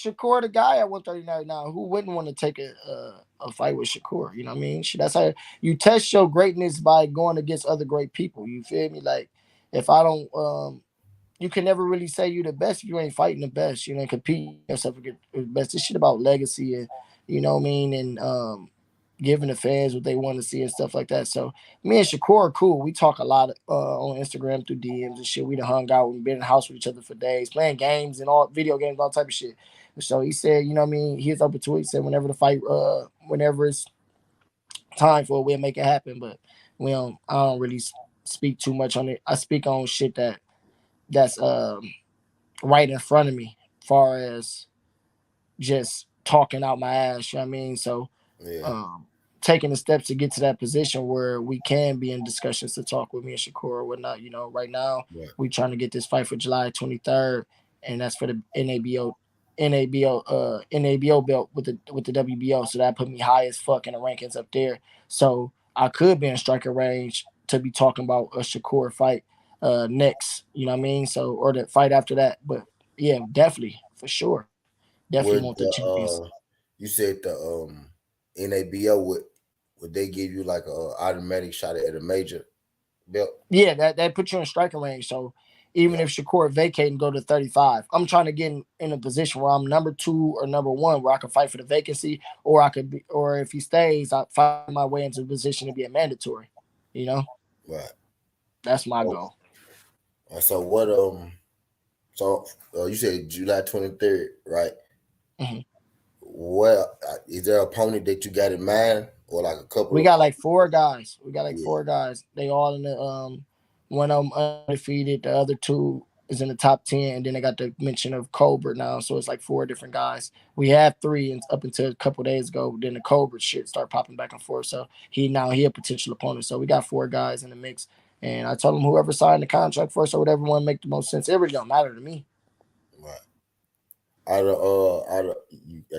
Shakur, the guy at 139 now. Who wouldn't want to take a fight with Shakur? You know what I mean? That's how you test your greatness by going against other great people. You feel me? Like if I don't, you can never really say you the best if you ain't fighting the best. You know, compete yourself against the best. This shit about legacy and you know what I mean, and giving the fans what they want to see and stuff like that. So me and Shakur are cool. We talk a lot on Instagram through DMs and shit. We done hung out and been in the house with each other for days, playing games and all video games, all type of shit. So he said, you know what I mean, he's open to it. He said whenever the fight, whenever it's time for it, we'll make it happen. But I don't really speak too much on it. I speak on shit that's right in front of me, far as just talking out my ass. You know what I mean? So Yeah, um, taking the steps to get to that position where we can be in discussions to talk with me and Shakur or whatnot. You know, right now right. we trying to get this fight for July 23rd, and that's for the NABO belt with the WBO. So that put me high as fuck in the rankings up there. So I could be in striker range to be talking about a Shakur fight next. You know what I mean? So or the fight after that. But yeah, definitely for sure. Definitely Would want the champions. you said the NABO would they give you like a automatic shot at a major belt? Yeah, that puts you in striking range. So even Right, if Shakur vacate and go to 35, I'm trying to get in a position where I'm number 2 or number 1, where I can fight for the vacancy, or I could be, or if he stays, I fight my way into a position to be a mandatory. You know, right. that's my So, goal. so what so you said July 23rd, right? Mhm. Well, is there an opponent that you got in mind, or like a couple We of got like opponents? 4 guys. We got like Yeah, 4 guys. They all in the one of them undefeated. The other 2 is in the top 10, and then they got the mention of Colbert now. So it's like 4 different guys. We had 3 and up until a couple days ago. Then the Colbert shit start popping back and forth. So he a potential opponent. So we got 4 guys in the mix. And I told him whoever signed the contract first or whatever one make the most sense. It really don't matter to me. right. I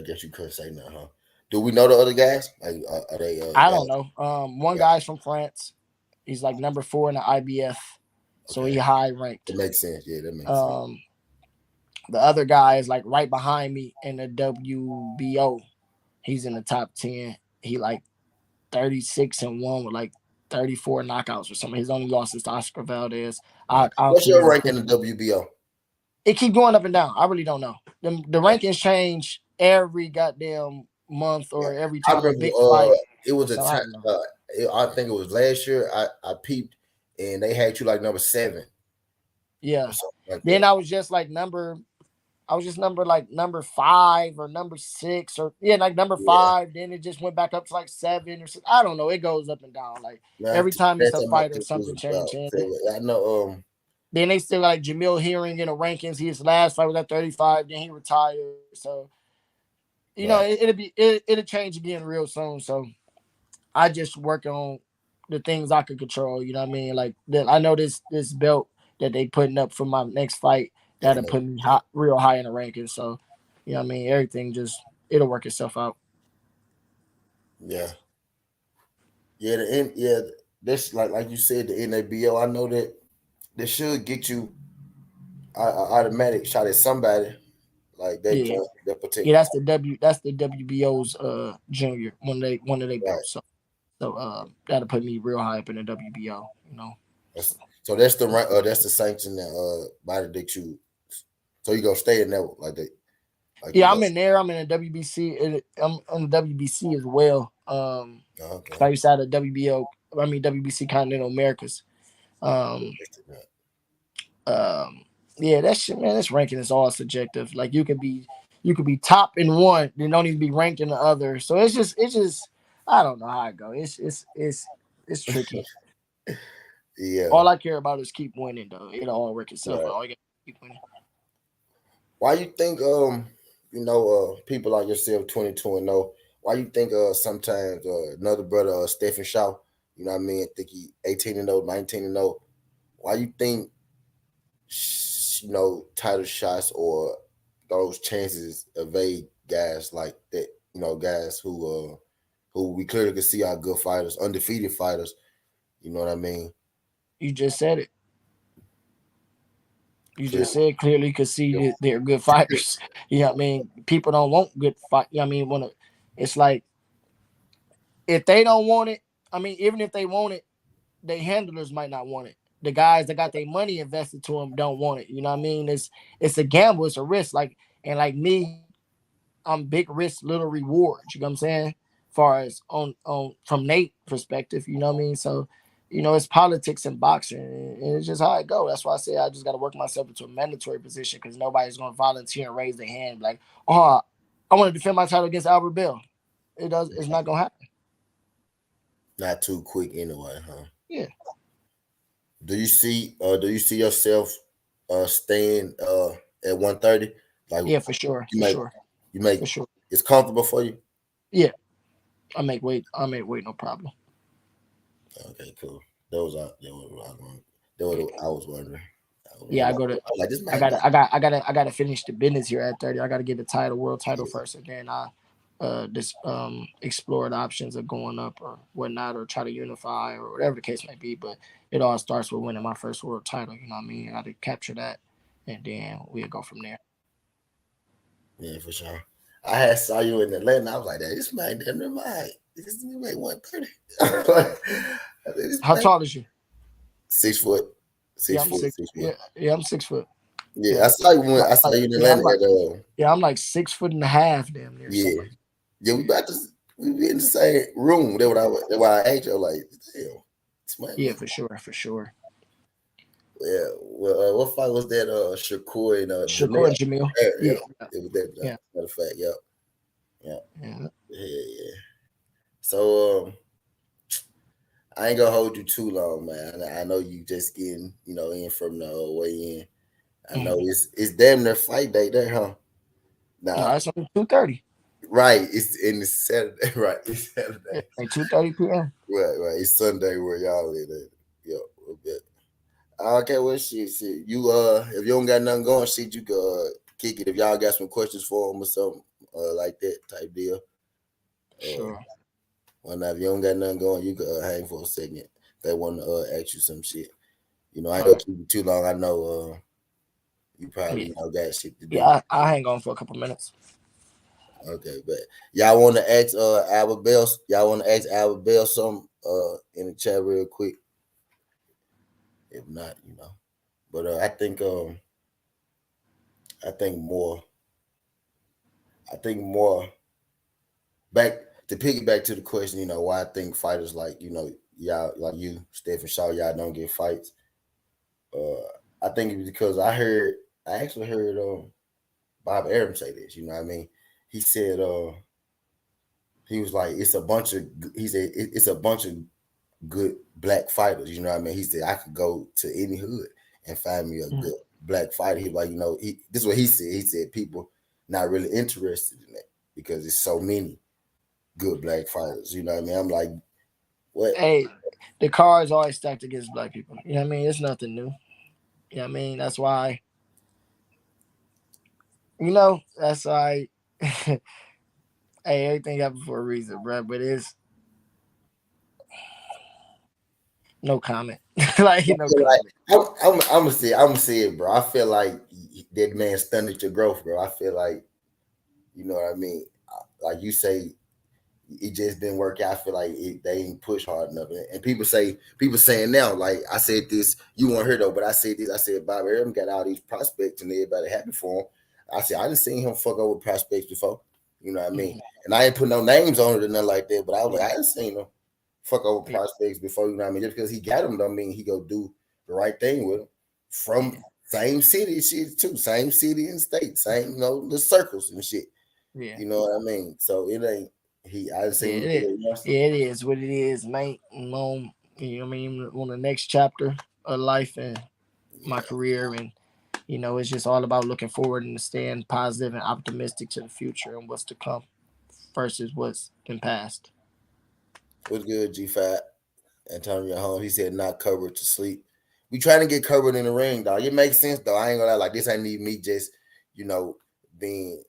guess you couldn't say nothing, huh? Do we know the other guys? Like, are they I don't guys? know. One Right. guy's from France. He's like number 4 in the IBF. So Okay, he high that ranked. makes sense. Yeah, that makes sense. Um, The other guy is like right behind me in the WBO. He's in the top 10. he like 36-1 with like 34 knockouts or something. His only loss is to Oscar Valdez. I'll What's keep it your real rank quick. in the WBO? It keep going up and down. I really don't know. The rankings change every goddamn month or every I time a remember big fight. it was a So I time don't know. I think it was last year. I peeped and they had you like number 7 or Yeah. something like Then that. I was just like number 5 or number 6 or yeah, like number Yeah. 5. Then it just went back up to like 7 or 6. I don't know. It goes up and down. Like Not every time it's that's a how much fight or it was something about. change. And So, I know then they still got like Jamil Hearing in the rankings. His last fight was at 35. Then he retired. So right. it'll change again real soon. So I just work on the things I can control. You know what I mean? Like I know this belt that they putting up for my next fight that'll put me real high in the rankings. So you know what I mean? Everything just it'll work itself out. Yeah. Yeah, that's like you said, the NABO. I know that they should get you automatic shot at somebody like that Yeah, joint that yeah. protect. That's the WBO's junior one of they Right. belts. So that'll put me real high up in the WBO. You know. So So that's the sanction that body that you. So you gonna stay in that like that, like you yeah, go. I'm in there. I'm in the WBC. I'm on the WBC as well. Oh, okay. I used to have the WBO. I mean WBC Continental Americas. Um, um, yeah, that shit, man. This ranking is all subjective. Like you could be top in one, then don't even be ranked in the other. So it's just I don't know how it go. It's tricky. Yeah. All I care about is keep winning, though. It'll all work itself out. Right. All you got to keep winning. Why you think people like yourself 22-0? Why you think sometimes another brother Stephen Shaw, you know what I mean? I think he 18-0, 19-0. Why you think title shots or those chances evade guys like that? Guys who we clearly could see are good fighters, undefeated fighters. You know what I mean? You just said it. You Clear. just said clearly you could see that they're good fighters. You know what I mean? People don't want good fight. You know what I mean? It's like if they don't want it, I mean, even if they want it, their handlers might not want it. The guys that got their money invested to them don't want it. You know what I mean? It's a gamble. It's a risk. Like me, I'm big risk, little rewards. You know what I'm saying? Far as on from Nate perspective, you know what I mean? So, it's politics in boxing, and it's just how it go. That's why I say I just got to work myself into a mandatory position because nobody's going to volunteer and raise their hand like, oh, I want to defend my title against Albert Bell. It's not going to happen. Not too quick anyway, huh? Yeah, Do you see yourself staying at 130? Like yeah, for sure, you for make sure, you make for sure. it's comfortable for you? Yeah, I make weight, no problem. Okay, cool. That was I was wondering. Yeah, I was like, this I man got gotta, I got, I gotta, I gotta finish the business here at 30. I gotta get the title, world title first, and then I, just explore the options of going up or whatnot, or try to unify or whatever the case may be. But it all starts with winning my first world title. You know what I mean? I got to capture that, and then we'll go from there. yeah, for sure. I had saw you in Atlanta. I was like, this man damn near my height. This nigga make 130. I said, this How man tall is you? 6 foot, Yeah, six I'm foot, six. 6 foot. Yeah, I'm 6 foot. Yeah, Yeah, I saw you when like, I saw like you in yeah, Atlanta at I'm like 6 foot and a half, damn near yeah. something like. Yeah, we be in the same room. That's why I asked you. Like, damn, this man Yeah, look. for sure, for sure. Yeah. Well, what fight was that? Shakur and Shakur Jamil. and Jamil. Yeah, Yeah, yeah. It was that. yeah, Matter of fact, yeah, yeah, yeah. yeah, yeah. So, I ain't gonna hold you too long, man. I know you just getting, in from the way in. I know Mhm. it's damn near fight day there, huh? No, Nah, that's only 2:30. right. It's Saturday, right? It's Yeah, Saturday, like 2:30 p.m. right. It's Sunday where y'all in it. Yeah, a little bit. Okay, well, shit. You if you don't got nothing going, shit, you could kick it. If y'all got some questions for him or something like that type deal. Uh, Sure. well, now if you don't got nothing going, you could hang for a second. They want to ask you some shit. I ain't All gonna right. keep you too long. I know you Yeah. probably got shit to Yeah, do. I'll hang on for a couple minutes. Okay, but y'all want to ask Albert Bell? Y'all want to ask Albert Bell some in the chat real quick? If not, you know. But I think more. I think more back to piggyback to the question. You know why I think fighters like y'all like you, Stephen Shaw, y'all don't get fights. I think it's because I actually heard Bob Arum say this. You know what I mean? He said he was like it's a bunch of he said it's a bunch of good black fighters. You know what I mean? He said I could go to any hood and find me a Mm. good black fighter. He like this is what he said. He said people not really interested in that because it's so many good black fighters. You know what I mean? I'm like, what? Hey, the cards always stacked against black people. You know what I mean? It's nothing new. You know what I mean? That's why, that's why, hey, everything happened for a reason, bro. But it's no comment. Like, I no feel like comment. I'm gonna say it, bro. I feel like that man stunted your growth, bro. I feel like you know what I mean. Like you say, it just didn't work out. I feel like they ain't push hard enough. And people saying now, like I said this, you weren't here though, but I said this. I said Bob Arum got all these prospects and everybody happy for him. I said I didn't seen him fuck over prospects before. You know what I mean? Mhm. And I ain't put no names on it or nothing like that. But I was like, Yeah, I didn't seen him fuck over yeah, prospects before. You know what I mean? Just because he got them don't mean he go do the right thing with them. From yeah, same city shit too, same city and state, same the circles and shit. yeah. You know what I mean? So it ain't I didn't Yeah, seen him it do is. it once. Yeah, it is what it is, mate. You know what I mean? On the next chapter of life and my Yeah. career, and it's just all about looking forward and staying positive and optimistic to the future and what's to come versus what's been past. What's good, G5? Antonio Holmes, he said not covered to sleep. We trying to get covered in the ring, dog. It makes sense though. I ain't gonna lie, like this ain't need me just, you know, being,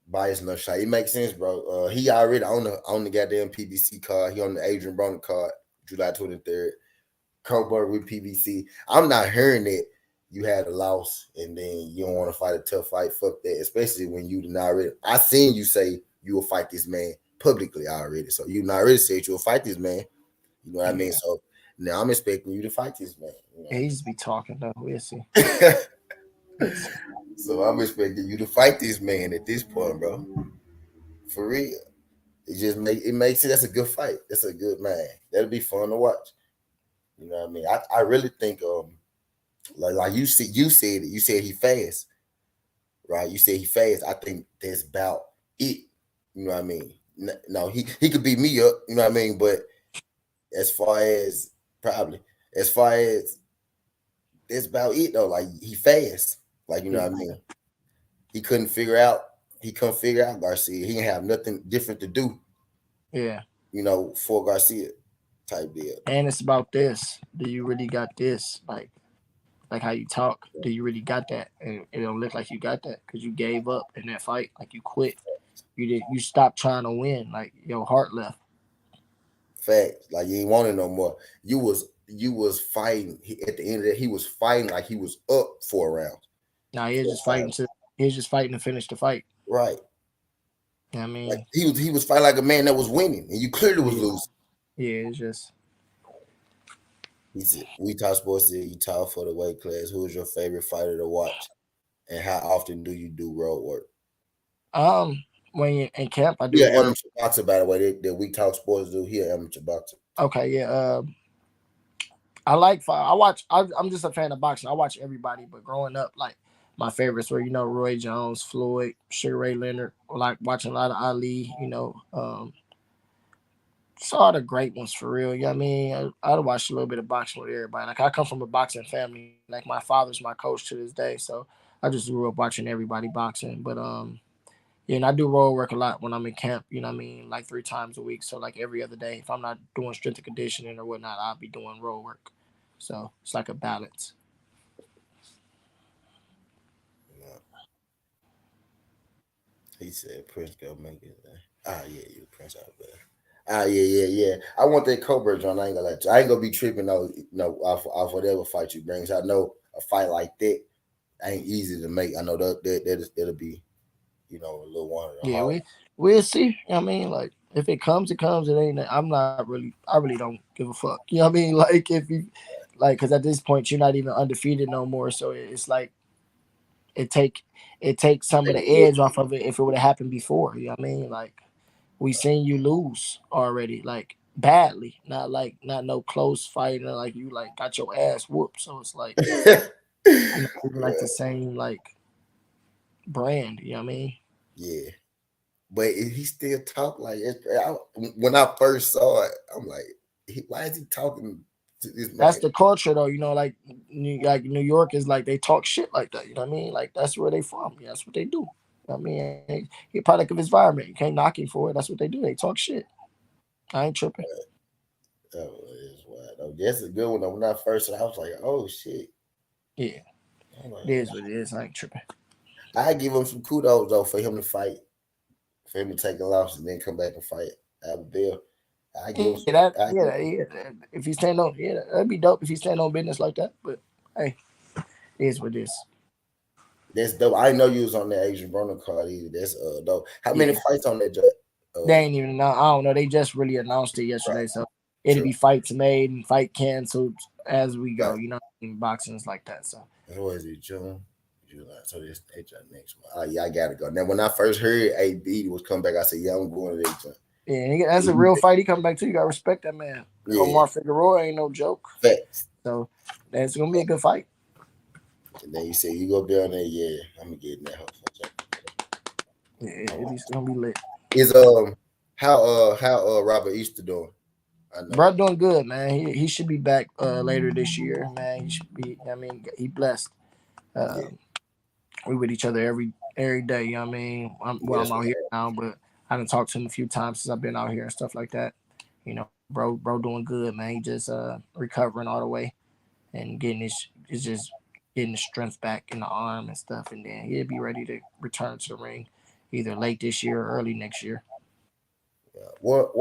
biased no shot. It makes sense, bro. He already on the goddamn PBC card. He on the Adrian Broner card, July 23rd. Colbert with PBC. I'm not hearing that you had a loss and then you don't want to fight a tough fight. Fuck that. Especially when you did not already. I seen you say you will fight this man publicly already. So you not already said you will fight this man. You know what I mean? Yeah, So now I'm expecting you to fight this man. yeah, he just be talking though. We'll see. We'll see. So I'm expecting you to fight this man at this point, bro. For real. It makes it that's a good fight. That's a good man. That'll be fun to watch. You know what I mean? I really think like you said he fast, right? You said he fast. I think that's about it. You know what I mean? No, he could beat me up, you know what I mean? But as far as probably as far as that's about it though. Like he fast. Like you know Yeah, what I mean? He couldn't figure out he couldn't figure out Garcia. He didn't have nothing different to do, yeah. for Garcia type deal. And it's about this. Do you really got this? Like how you talk. Do you really got that? And it don't look like you got that because you gave up in that fight. Like you quit. You did. You stopped trying to win. Like your heart left. Fact. Like you ain't wanted no more. You was fighting at the end of that. He was fighting like he was up 4 rounds. Now he was Four, just five. fighting to. He was just fighting to finish the fight. Right. I Like mean, he was fighting like a man that was winning, and you clearly was yeah, losing. yeah. It's just He said, "We talk sports. Said you talk for the weight class. Who is your favorite fighter to watch, and how often do you do road work?" when you're in camp, I Yeah, do road. amateur boxer, by the way. That we talk sports do here, amateur boxer. Okay, yeah. I like. I watch. I'm just a fan of boxing. I watch everybody, but growing up, like my favorites were Roy Jones, Floyd, Sugar Ray Leonard. Like watching a lot of Ali. Saw the great ones for real. You know what I mean? I watched a little bit of boxing with everybody. Like I come from a boxing family. Like my father's my coach to this day, so I just grew up watching everybody boxing. But yeah, and I do road work a lot when I'm in camp. You know what I mean? Like 3 times a week. So like every other day, if I'm not doing strength and conditioning or whatnot, I'll be doing road work. So it's like a balance. Yeah. He said Prince go make it. Ah, yeah, you Prince out there. Ah, yeah. I want that Cobra John. I ain't gonna let you. I ain't gonna be tripping off whatever fight you bring. So I know a fight like that ain't easy to make. I know that'll be a little one of the Yeah, hard. we'll see. You know what I mean, like if it comes, it comes. It ain't. I'm not really. I really don't give a fuck. You know what I mean? Like if you, like, because at this point you're not even undefeated no more. So it's like it take it takes some of the edge off of it if it would have happened before. You know what I mean? Like we seen you lose already, like badly. Not no close fight, or like you like got your ass whooped. So it's like you're not even like the same like brand. You know what I mean? Yeah, but he still talk like when I first saw it, I'm like, why is he talking to this man? That's the culture though, like New York is like they talk shit like that. You know what I mean? Like that's where they from. Yeah, that's what they do. You know what I mean, he a product of his environment. You can't knock him for it. That's what they do. They talk shit. I ain't tripping. Oh, it's wild. Oh, that's a good one. When I first saw it, I was like, oh shit. Yeah, I'm like, it is what it is. I ain't tripping. I give him some kudos though for him to fight, for him to take a loss and then come back and fight Abigail. I give him Yeah, some. I give, if he stand on, yeah, that'd be dope if he stand on business like that. But hey, it is what it is. that's dope. I didn't know you was on that Asian Broner card either. That's dope. How many Yeah, fights on that? they ain't even know. I don't know. They just really announced it Right, yesterday, so it'll true. be fights made and fight canceled as we go. Right. You know, in boxing's like that. So What is it, June? July. So this next month. Oh yeah, I gotta go. Now when I first heard AB was coming back, I said, yeah, I'm going to that. yeah, that's a real fight. He come back to you. Got to respect that man. Yeah, Omar Figueroa ain't no joke. facts. So that's gonna be a good fight. And then you said you go down there, yeah, I'm gonna get in that house. Yeah, it's gonna be lit. Is how Robert Easter doing? I know. Bro, doing good, man. He should be back later this year, man. He should be. I mean, he blessed. Yeah, Um, we with each other every day. You know what I mean? yeah, I'm that's out what here now, but I done talked to him a few times since I've been out here and stuff like that. You know, bro, doing good, man. He just recovering all the way and getting is just getting the strength back in the arm and stuff, and then he'll be ready to return to the ring either late this year or early next year. what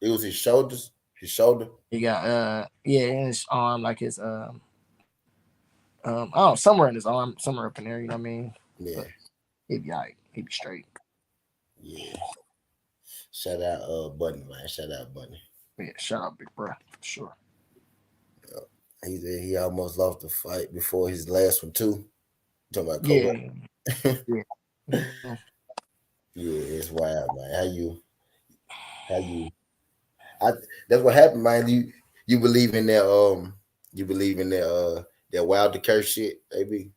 it was his shoulders, his shoulder. He got yeah, in his arm, like his I don't know, somewhere in his arm, somewhere up in there, you know what I mean? Yeah, But he'd be all right. He'd be straight. yeah. Shout out Bunny, man. Shout out Bunny. Yeah, shout out Big Bro, for sure. He said he almost lost the fight before his last one too. Talking about Colbert. Yeah, yeah. Mm-hmm. Yeah, it's wild, man. How you I that's what happened, man. You believe in that Wilder curse shit, baby.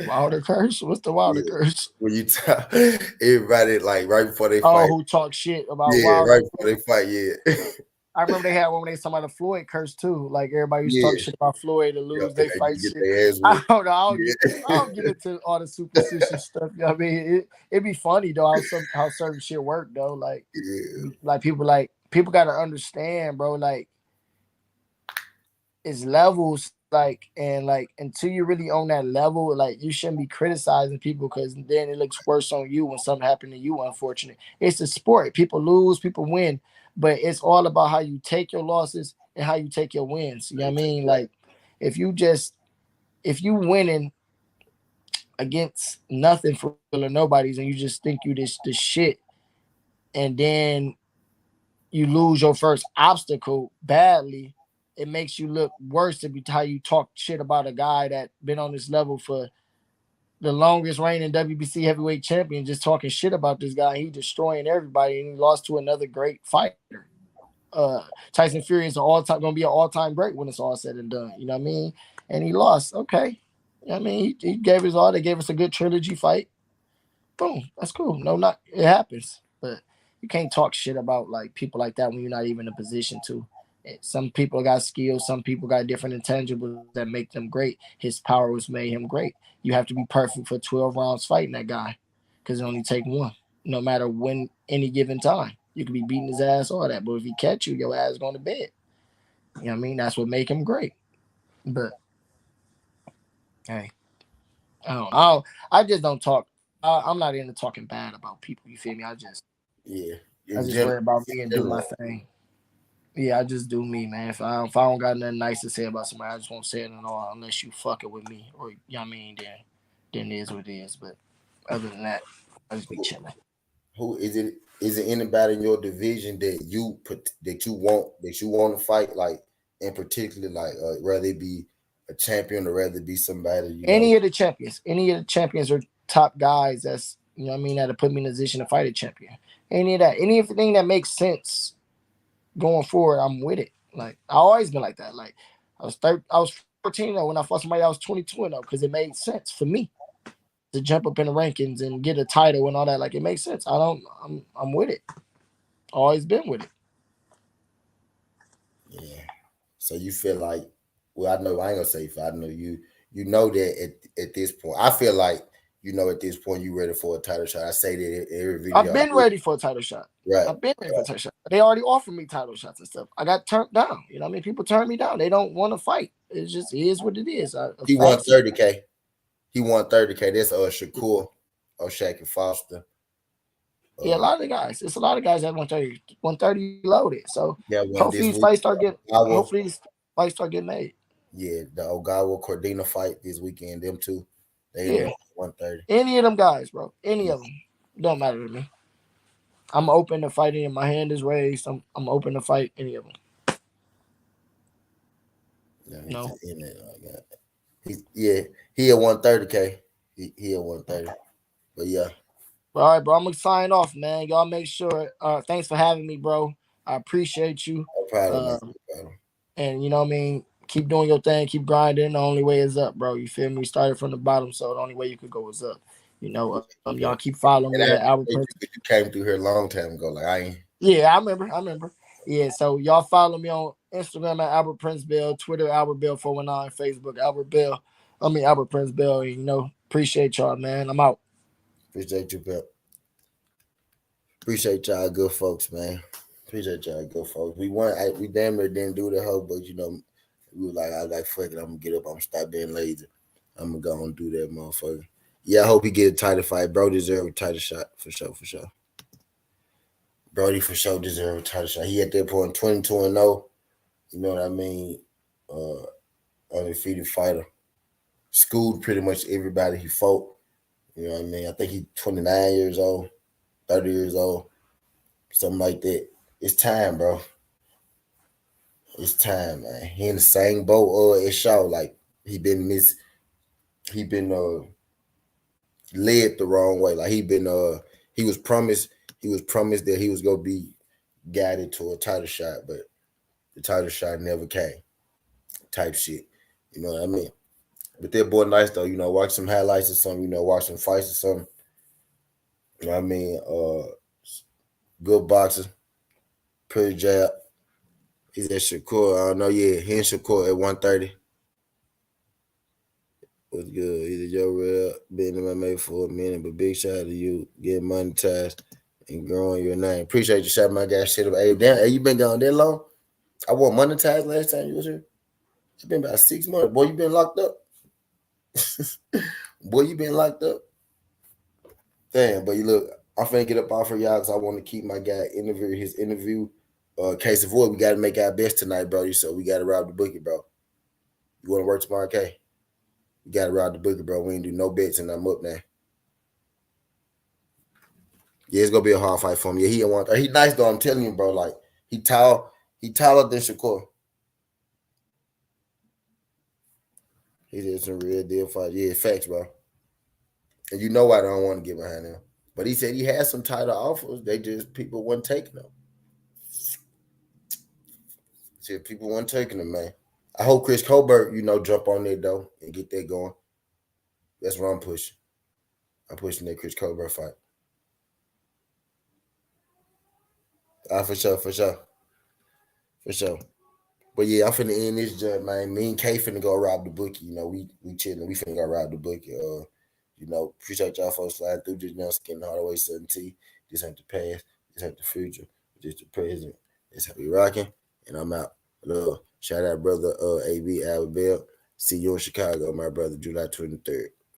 Wilder curse? What's the Wilder Yeah. curse? When you talk everybody like right before they Oh, fight. who talk shit about Yeah, Wilder? right before they fight, yeah. I remember they had one when they talking about the Floyd curse too. Like everybody used to talk Yeah. shit about Floyd to Yeah, lose and they they fight get shit. their ass I whooped. don't know. I Yeah. don't get into all the superstitious stuff. You know what I mean? It'd be funny though how certain shit work though. Yeah. Like people gotta understand, bro. Like it's levels, like until you really on that level, like you shouldn't be criticizing people because then it looks worse on you when something happened to you. Unfortunate, it's a sport. People lose, people win, but it's all about how you take your losses and how you take your wins. You know what I mean? Like if you just if you winning against nothing for real or nobody's and you just think you this shit, and then you lose your first obstacle badly, it makes you look worse to be how you talk shit about a guy that been on this level for the longest reigning WBC heavyweight champion, just talking shit about this guy. He destroying everybody and he lost to another great fighter. Tyson Fury is gonna be an all-time great when it's all said and done. You know what I mean? And he lost. Okay. You know what I mean? He gave his all. They gave us a good trilogy fight. Boom, that's cool. No, not it happens, but you can't talk shit about like people like that when you're not even in a position to. Some people got skills, some people got different intangibles that make them great. His power was made him great. You have to be perfect for 12 rounds fighting that guy because it only take one, no matter when, any given time. You could be beating his ass, all that, but if he catch you, your ass going to bed. You know what I mean? That's what make him great. But hey, I just don't talk. I'm not into talking bad about people. You feel me? Yeah. I In just worry about me and do my general. thing. Yeah, I just do me, man. If I don't got nothing nice to say about somebody, I just won't say it at all unless you fucking with me or you know what I mean. Then it is what it is. But Other than that, I just be chilling. Who is it? Is it anybody in your division that you put that you want to fight, like in particular, like rather it be a champion or rather it be somebody you know? Any of the champions are top guys. That's you know what I mean. That'll put me in a position to fight a champion. Any of that, anything that makes sense going forward, I'm with it. Like I always been like that. Like I was 14 though when I fought somebody. I was 22 though because it made sense for me to jump up in the rankings and get a title and all that. Like it makes sense. I'm with it. Always been with it. Yeah. So you feel like, well, I know I ain't gonna say if I know you. You know that at this point, I feel like you know at this point you ready for a title shot. I say that every I've video. been ready for a title shot. Right. I've been ready for a title shot. They already offered me title shots and stuff. I got turned down. You know what I mean? People turn me down. They don't want to fight. It just is what it is. He won Facts. 30K. He won 30K. That's Shakur or Shaq Foster. Yeah, a lot of the guys. It's a lot of guys that 130 loaded. So Yeah, one hopefully this these week. fights start getting. Ogawa, Hopefully these fights start getting made. yeah, the Ogawa Cordina fight this weekend. Them two, they Yeah, won 130. any of them guys, bro. Any of them. Don't matter to me. I'm open to fighting. And my hand is raised. I'm open to fight any of them. Yeah, No. he at 130K. He at 130. But yeah, All right, bro. I'm gonna sign off, man. Y'all make sure. Thanks for having me, bro. I appreciate you. no problem, man. Um, No problem. and you know what I mean. Keep doing your thing. Keep grinding. The only way is up, bro. You feel me? We started from the bottom, so the only way you could go is up. You know. Yeah. Y'all keep following And me I at Albert appreciate Prince. you came through here a long time ago. Like I ain't. Yeah, I remember. Yeah, so y'all follow me on Instagram at Albert Prince Bell, Twitter Albert Bell 419, Facebook Albert Bell. Albert Prince Bell. You know, appreciate y'all, man. I'm out. Appreciate you, Pep. Appreciate y'all good folks, man. Appreciate y'all good folks. We damn near didn't do the whole, but you know, we were like, I like fuck it, I'm gonna get up, I'm gonna stop being lazy. I'm gonna go and do that motherfucker. Yeah, I hope he get a title fight. Bro deserve a title shot for sure, for sure. Brody for sure deserve a title shot. He at that point 22-0. You know what I mean? Undefeated fighter. Schooled pretty much everybody he fought. You know what I mean? I think he's 29 years old, 30 years old, something like that. It's time, bro. It's time, man. He in the same boat as Shaw. Like he been led the wrong way. Like he was promised that he was gonna be guided to a title shot, but the title shot never came. Type shit. You know what I mean? But that boy nice though, you know, watch some highlights or something, you know, watch some fights or something. You know what I mean? Good boxer, pretty jab. He's at Shakur. I don't know, yeah, he and Shakur at 130. What's good? Either Joe Real, been in MMA for a minute, but big shout out to you getting monetized and growing your name. Appreciate you, shot my guy. Shit up. Hey, damn, hey, you been gone that long? I wasn't monetized last time you was here. It's been about 6 months. Boy, you been locked up. Boy, you been locked up. Damn, but you look, I'm finna get up off for y'all because I want to keep my guy his interview. Case of void, we got to make our best tonight, bro. So we got to rob the bookie, bro. You want to work tomorrow, K? You got to rob the bookie, bro. We ain't do no bets and I'm up now. Yeah, it's gonna be a hard fight for him. Yeah, he nice though. I'm telling you, bro. Like he taller than Shakur. He did some real deal fight. Yeah, facts, bro. And you know I don't want to get behind him. But he said he had some title offers. They just people weren't taking them. Said people weren't taking them, man. I hope Chris Colbert, you know, jump on there though and get that going. That's what I'm pushing. I'm pushing that Chris Colbert fight. For sure, for sure. For sure. But yeah, I'm finna end this joint, man. Me and K finna go rob the bookie. You know, we chilling. We finna go rob the bookie. You know, appreciate y'all folks sliding through this now, skin Hardaway 7T. This ain't the past. This ain't the future. This the present. That's how we rocking. And I'm out. Shout out brother AB Albert Bell. See you in Chicago, my brother, July 23rd.